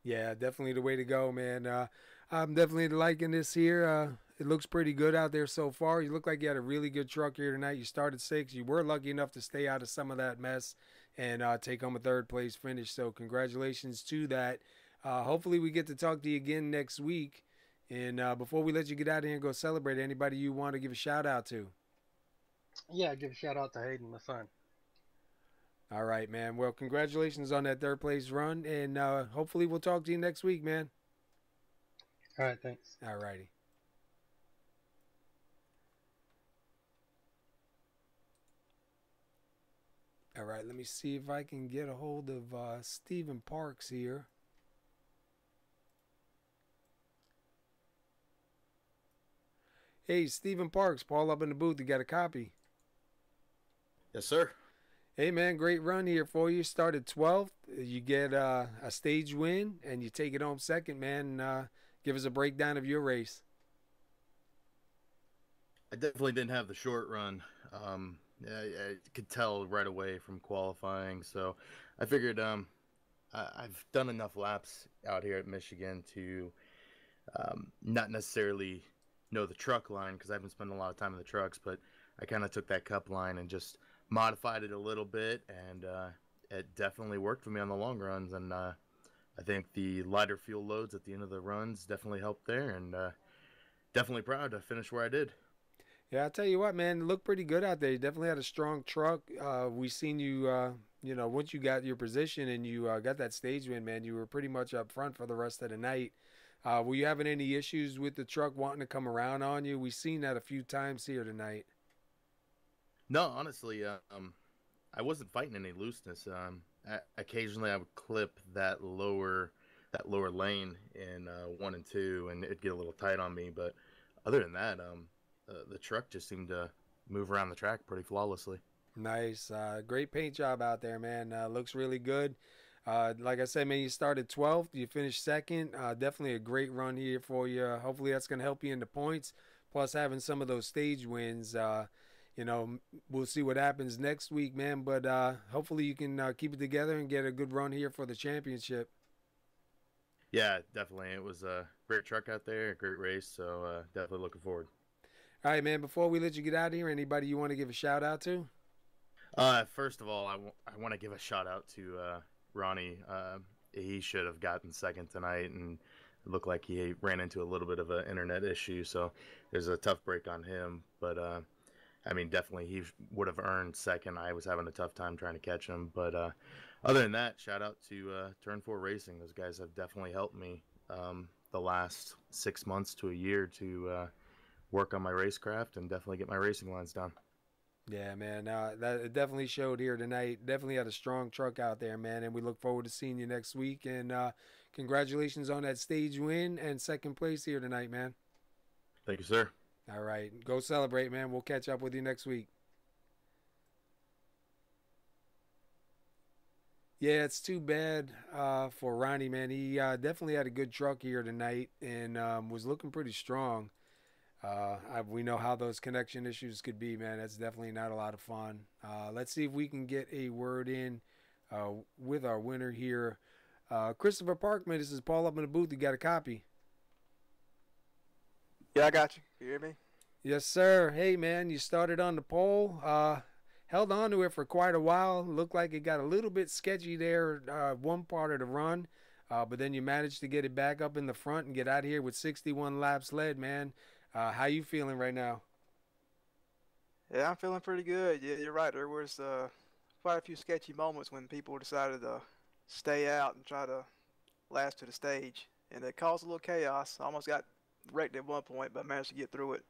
Yeah, definitely the way to go, man. I'm definitely liking this here. It looks pretty good out there so far. You look like you had a really good truck here tonight. You started sixth. You were lucky enough to stay out of some of that mess and take home a third place finish. So congratulations to that. Hopefully we get to talk to you again next week. And before we let you get out of here and go celebrate, anybody you want to give a shout out to? Yeah, give a shout out to Hayden, my son. All right, man. Well, congratulations on that third place run, and hopefully we'll talk to you next week, man. All right, thanks. All righty. All right, let me see if I can get a hold of Stephen Parks here. Hey, Stephen Parks, Paul up in the booth. You got a copy? Yes, sir. Hey, man, great run here for you. Started 12th. You get a stage win, and you take it home second, man. Give us a breakdown of your race. I definitely didn't have the short run. I could tell right away from qualifying, so I figured I've done enough laps out here at Michigan to not necessarily know the truck line because I haven't spent a lot of time in the trucks, but I kind of took that cup line and just modified it a little bit, and it definitely worked for me on the long runs. And I think the lighter fuel loads at the end of the runs definitely helped there, and definitely proud to finish where I did. Yeah, I'll tell you what, man, it looked pretty good out there. You definitely had a strong truck. We seen you, once you got your position and you got that stage win, man, you were pretty much up front for the rest of the night. Were you having any issues with the truck wanting to come around on you? We've seen that a few times here tonight. No, honestly, I wasn't fighting any looseness. Occasionally, I would clip that lower lane in 1 and 2, and it'd get a little tight on me. But other than that, the truck just seemed to move around the track pretty flawlessly. Nice. Great paint job out there, man. Looks really good. Like I said, man, you started 12th. You finished second. Definitely a great run here for you. Hopefully that's going to help you in the points. Plus having some of those stage wins, we'll see what happens next week, man. But hopefully you can keep it together and get a good run here for the championship. Yeah, definitely. It was a great truck out there, a great race. So definitely looking forward. All right, man, before we let you get out of here, anybody you want to give a shout out to? First of all, I want to give a shout out to Ronnie. He should have gotten second tonight, and it looked like he ran into a little bit of an internet issue, so there's a tough break on him. But definitely he would have earned second. I was having a tough time trying to catch him. But other than that, shout out to Turn 4 Racing. Those guys have definitely helped me the last 6 months to a year to work on my racecraft and definitely get my racing lines done. Yeah, man. That it definitely showed here tonight. Definitely had a strong truck out there, man. And we look forward to seeing you next week. And congratulations on that stage win and second place here tonight, man. Thank you, sir. All right. Go celebrate, man. We'll catch up with you next week. Yeah, it's too bad for Ronnie, man. He definitely had a good truck here tonight and was looking pretty strong. We know how those connection issues could be, man. That's definitely not a lot of fun. Let's see if we can get a word in with our winner here. Christopher Parkman, this is Paul up in the booth. You got a copy? Yeah, I got you. Can you hear me? Yes, sir. Hey, man, you started on the pole. Held on to it for quite a while. Looked like it got a little bit sketchy there one part of the run. But then you managed to get it back up in the front and get out of here with 61 laps led, man. How you feeling right now? Yeah, I'm feeling pretty good. Yeah, you're right. There was quite a few sketchy moments when people decided to stay out and try to last to the stage, and it caused a little chaos. I almost got wrecked at one point, but managed to get through it.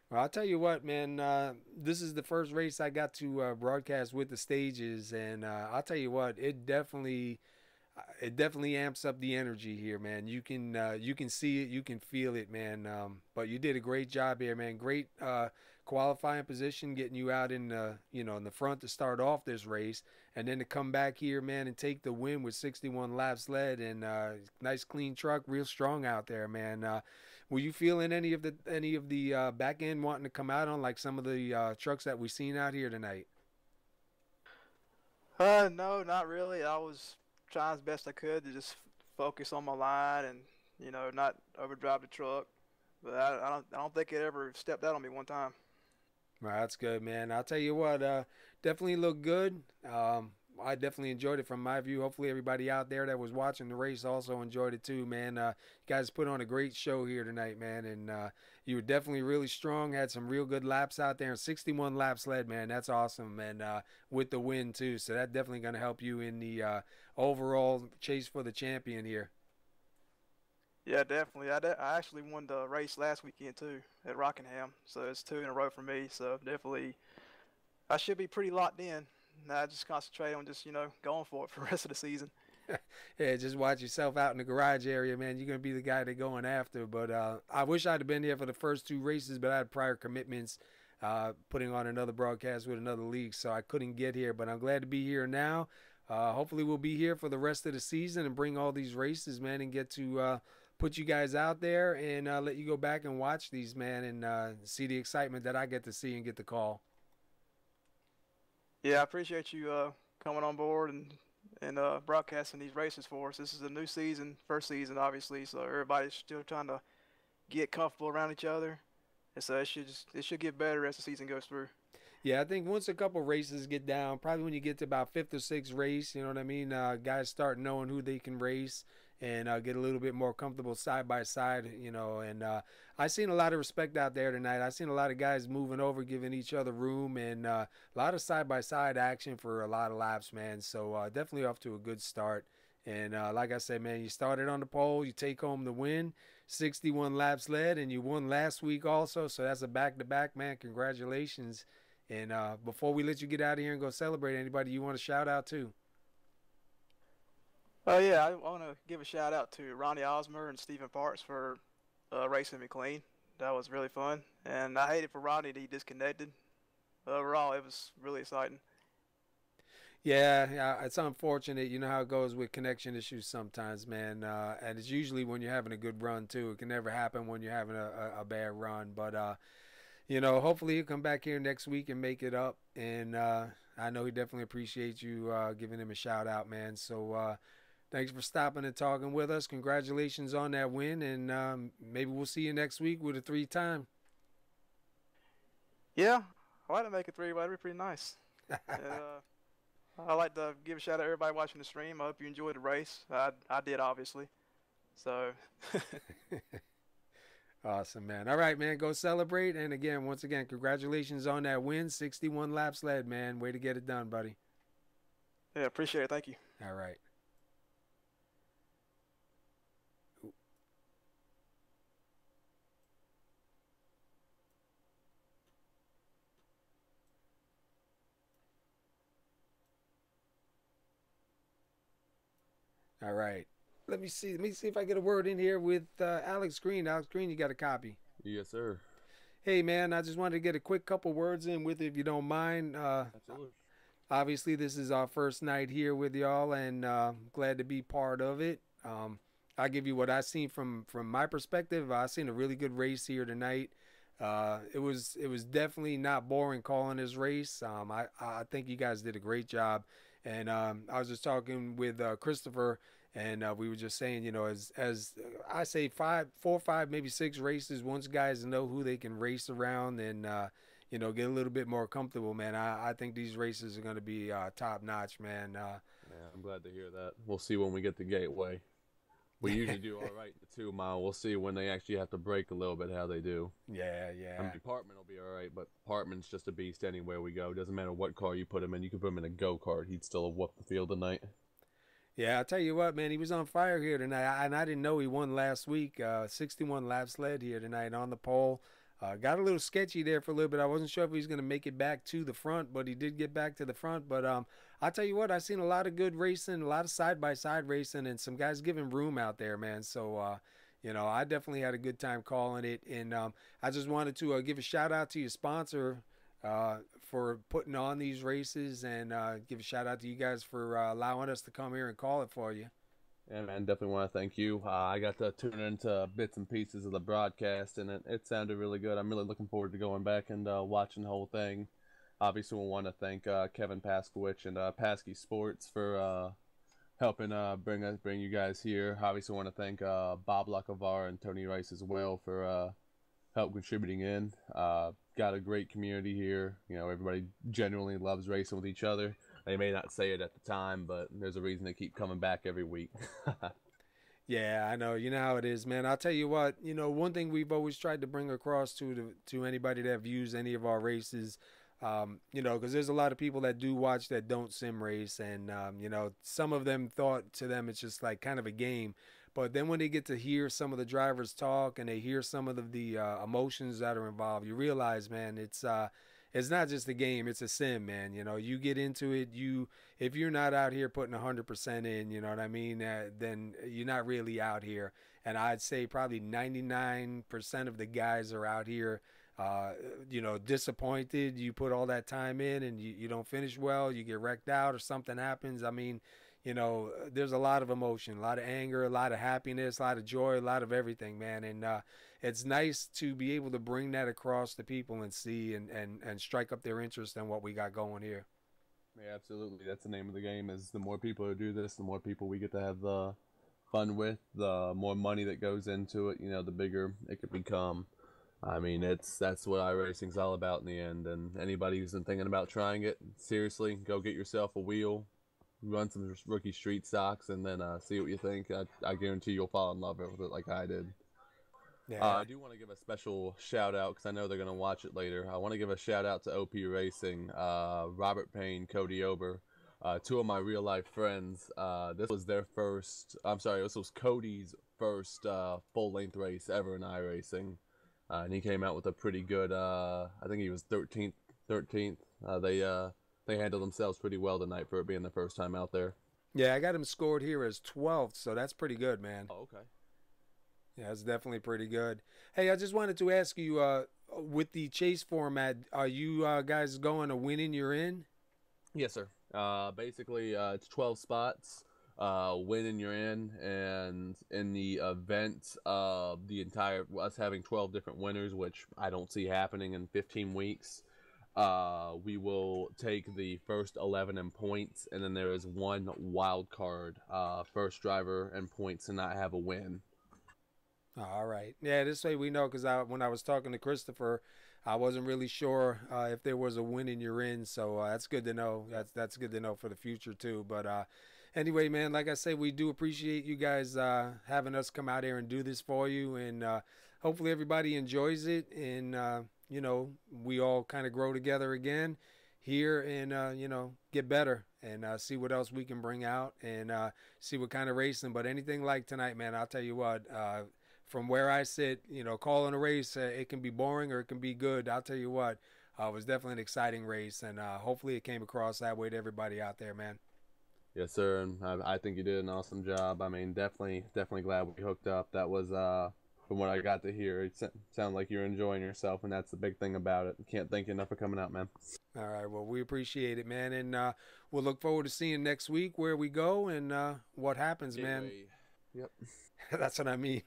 Well, I'll tell you what, man. This is the first race I got to broadcast with the stages, and I'll tell you what, it definitely amps up the energy here, man. You can see it, you can feel it, man. But you did a great job here, man. Great qualifying position, getting you out in in the front to start off this race, and then to come back here, man, and take the win with 61 laps led, and nice clean truck, real strong out there, man. Were you feeling any of the back end wanting to come out on like some of the trucks that we've seen out here tonight? No, not really. I was trying as best I could to just focus on my line and not overdrive the truck. But I don't think it ever stepped out on me one time. Well, that's good, man. I'll tell you what, definitely looked good. I definitely enjoyed it from my view. Hopefully everybody out there that was watching the race also enjoyed it too, man. You guys put on a great show here tonight, man, and you were definitely really strong. Had some real good laps out there, and 61 laps led, man. That's awesome, and with the win too. So that's definitely going to help you in the overall chase for the champion here. Yeah, definitely. I actually won the race last weekend too at Rockingham, so it's 2 in a row for me. So definitely, I should be pretty locked in. Now I just concentrate on just going for it for the rest of the season. Yeah, just watch yourself out in the garage area, man. You're gonna be the guy they're going after. But I wish I'd have been here for the first 2 races, but I had prior commitments, putting on another broadcast with another league, so I couldn't get here. But I'm glad to be here now. Hopefully, we'll be here for the rest of the season and bring all these races, man, and get to put you guys out there and let you go back and watch these, man, and see the excitement that I get to see and get the call. Yeah, I appreciate you coming on board and broadcasting these races for us. This is a new season, first season, obviously, so everybody's still trying to get comfortable around each other, and so it should get better as the season goes through. Yeah, I think once a couple races get down, probably when you get to about 5th or 6th race, you know what I mean, guys start knowing who they can race and get a little bit more comfortable side by side, and I seen a lot of respect out there tonight. I seen a lot of guys moving over, giving each other room, and a lot of side by side action for a lot of laps, man. So definitely off to a good start. And like I said, man, you started on the pole, you take home the win, 61 laps led, and you won last week also. So that's a back-to-back, man. Congratulations. And before we let you get out of here and go celebrate, anybody you want to shout out to? Oh yeah, I want to give a shout out to Ronnie Osmer and Stephen Parks for racing me clean. That was really fun, and I hated for Ronnie that he disconnected. Overall, it was really exciting. Yeah, it's unfortunate. You know how it goes with connection issues sometimes, man. And it's usually when you're having a good run too. It can never happen when you're having a bad run. But hopefully he'll come back here next week and make it up. And I know he definitely appreciates you giving him a shout out, man. So thanks for stopping and talking with us. Congratulations on that win, and maybe we'll see you next week with a 3-time. Yeah, I like to make it 3, but it'd be pretty nice. And, I'd like to give a shout out to everybody watching the stream. I hope you enjoyed the race. I did, obviously. So. Awesome, man. All right, man. Go celebrate. And again, once again, congratulations on that win. 61 laps led, man. Way to get it done, buddy. Yeah, appreciate it. Thank you. All right. All right. Let me see if I get a word in here with Alex Green. Alex Green, you got a copy? Yes, sir. Hey, man, I just wanted to get a quick couple words in with you, if you don't mind. Absolutely. Obviously, this is our first night here with y'all, and glad to be part of it. I'll give you what I seen from my perspective. I seen a really good race here tonight. It was definitely not boring calling this race. I think you guys did a great job, and I was just talking with Christopher, and we were just saying, as I say, 4, 5, maybe 6 races. Once guys know who they can race around and get a little bit more comfortable, man. I think these races are going to be top notch, man. Yeah, I'm glad to hear that. We'll see when we get to Gateway. We usually do all right the 2 mile. We'll see when they actually have to brake a little bit how they do. Yeah. I mean, Parkman will be all right, but Parkman's just a beast anywhere we go. Doesn't matter what car you put him in. You can put him in a go-kart. He'd still whoop the field tonight. Yeah, I'll tell you what, man, he was on fire here tonight, and I didn't know he won last week. 61 laps led here tonight on the pole. Got a little sketchy there for a little bit. I wasn't sure if he was going to make it back to the front, but he did get back to the front. But I'll tell you what, I've seen a lot of good racing, a lot of side-by-side racing, and some guys giving room out there, man. So, I definitely had a good time calling it. And I just wanted to give a shout-out to your sponsor for putting on these races, and give a shout-out to you guys for allowing us to come here and call it for you. Yeah, man, definitely want to thank you. I got to tune into bits and pieces of the broadcast, and it sounded really good. I'm really looking forward to going back and watching the whole thing. Obviously, we want to thank Kevin Paskowich and Pasky Sports for helping bring you guys here. Obviously, want to thank Bob Lackavar and Tony Rice as well for help contributing in. Got a great community here. Everybody genuinely loves racing with each other. They may not say it at the time, but there's a reason they keep coming back every week. Yeah, I know. You know how it is, man. I'll tell you what. One thing we've always tried to bring across to anybody that views any of our races, because there's a lot of people that do watch that don't sim race, and some of them thought to them it's just like kind of a game. But then when they get to hear some of the drivers talk and they hear some of the emotions that are involved, you realize, man, it's not just a game, it's a sim, man. You get into it, if you're not out here putting 100% in, you know what I mean, then you're not really out here. And I'd say probably 99% of the guys are out here, disappointed. You put all that time in and you don't finish well, you get wrecked out or something happens. I mean, there's a lot of emotion, a lot of anger, a lot of happiness, a lot of joy, a lot of everything, man. And it's nice to be able to bring that across to people and see and strike up their interest in what we got going here. Yeah, absolutely. That's the name of the game, is the more people who do this, the more people we get to have the fun with, the more money that goes into it, the bigger it could become. I mean, that's what iRacing's all about in the end. And anybody who's been thinking about trying it, seriously, go get yourself a wheel, run some rookie street stocks, and then see what you think. I guarantee you'll fall in love with it like I did. Yeah. I do want to give a special shout out because I know they're going to watch it later. I want to give a shout out to OP Racing, Robert Payne, Cody Ober, 2 of my real life friends. This was Cody's first full length race ever in iRacing. And he came out with a pretty good, I think he was 13th. They handled themselves pretty well tonight for it being the first time out there. Yeah, I got him scored here as 12th, so that's pretty good, man. Oh, okay. Yeah, it's definitely pretty good. Hey, I just wanted to ask you, with the chase format, are you guys going to win and you're in? Yes, sir. Basically, it's 12 spots. Win and you're in, and in the event of us having 12 different winners, which I don't see happening in 15 weeks, we will take the first 11 in points, and then there is one wild card, first driver and points to not have a win. All right. Yeah, this way we know, because when I was talking to Christopher, I wasn't really sure if there was a win and you're in, so that's good to know. That's good to know for the future too. But anyway, man, like I said, we do appreciate you guys having us come out here and do this for you, and hopefully everybody enjoys it, and we all kind of grow together again here, and get better and see what else we can bring out, and see what kind of racing. But anything like tonight, man, I'll tell you what. From where I sit, calling a race, it can be boring or it can be good. I'll tell you what, it was definitely an exciting race, and hopefully it came across that way to everybody out there, man. Yes, sir, and I think you did an awesome job. I mean, definitely glad we hooked up. That was, from what I got to hear, it sounded like you're enjoying yourself, and that's the big thing about it. Can't thank you enough for coming out, man. All right, well, we appreciate it, man, and we'll look forward to seeing next week where we go and what happens, man. Yep. That's what I mean.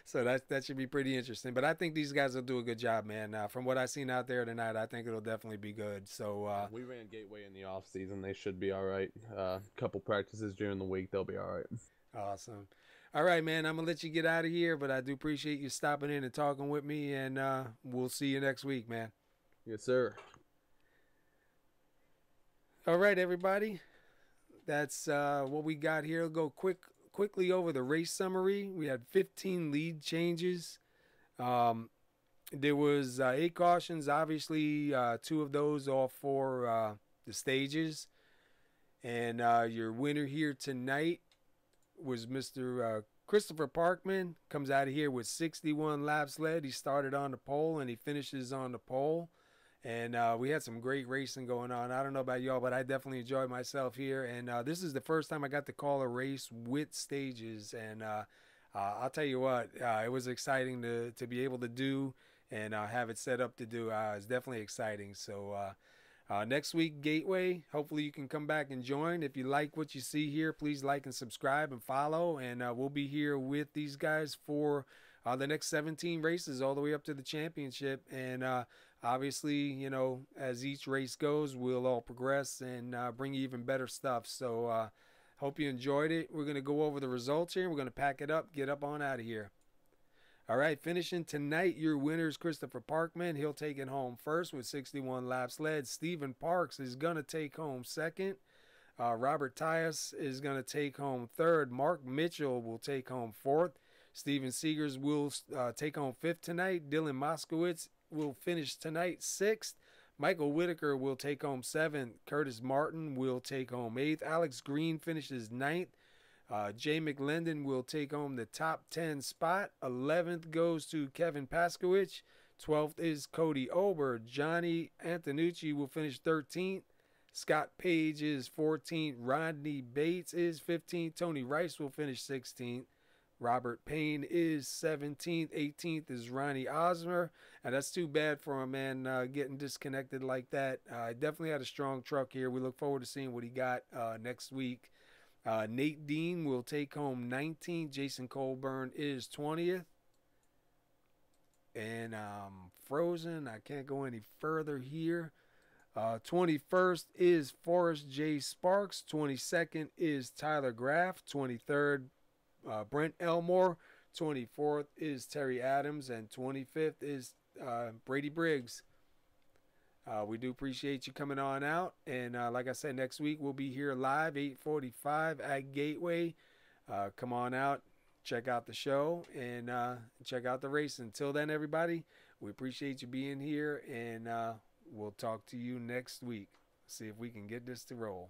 So that should be pretty interesting. But I think these guys will do a good job, man. From what I've seen out there tonight, I think it'll definitely be good. So we ran Gateway in the off season. They should be all right. Couple practices during the week, they'll be all right. awesome. All right, man. I'm gonna let you get out of here, but I do appreciate you stopping in and talking with me, and we'll see you next week, man. Yes, sir. All right, everybody. That's what we got here. We'll go quickly over the race summary. We had 15 lead changes. There was 8 cautions. Obviously, 2 of those all for the stages. And your winner here tonight was Mr. Christopher Parkman. Comes out of here with 61 laps led. He started on the pole and he finishes on the pole. And we had some great racing going on. I don't know about y'all, but I definitely enjoyed myself here. And this is the first time I got to call a race with stages. And I'll tell you what, it was exciting to be able to do and have it set up to do. It's definitely exciting. So next week, Gateway, hopefully you can come back and join. If you like what you see here, please like and subscribe and follow. And we'll be here with these guys for the next 17 races all the way up to the championship. And obviously, you know, as each race goes, we'll all progress and bring you even better stuff. So hope you enjoyed it. We're going to go over the results here. We're going to pack it up, get up on out of here. All right, finishing tonight, your winner is Christopher Parkman. He'll take it home first with 61 laps led. Stephen Parks is going to take home second. Robert Tyus is going to take home third. Mark Mitchell will take home fourth. Steven Seegers will take home fifth tonight. Dylan Moskowitz will finish tonight sixth. Michael Whitaker will take home seventh. Curtis Martin will take home eighth. Alex Green finishes ninth. Jay McLendon will take home the top 10 spot. 11th goes to Kevin Paskowicz. 12th is Cody Ober. Johnny Antonucci will finish 13th. Scott Page is 14th. Rodney Bates is 15th. Tony Rice will finish 16th. Robert Payne is 17th. 18th is Ronnie Osmer. And that's too bad for him, man, getting disconnected like that. Definitely had a strong truck here. We look forward to seeing what he got next week. Nate Dean will take home 19th. Jason Colburn is 20th. And frozen. I can't go any further here. 21st is Forrest J. Sparks. 22nd is Tyler Graff. 23rd, Brent Elmore. 24th is Terry Adams. And 25th is Brady Briggs. We do appreciate you coming on out. And like I said, next week we'll be here live, 8:45 at Gateway. Come on out, check out the show, and check out the race. Until then, everybody, we appreciate you being here, and we'll talk to you next week. See if we can get this to roll.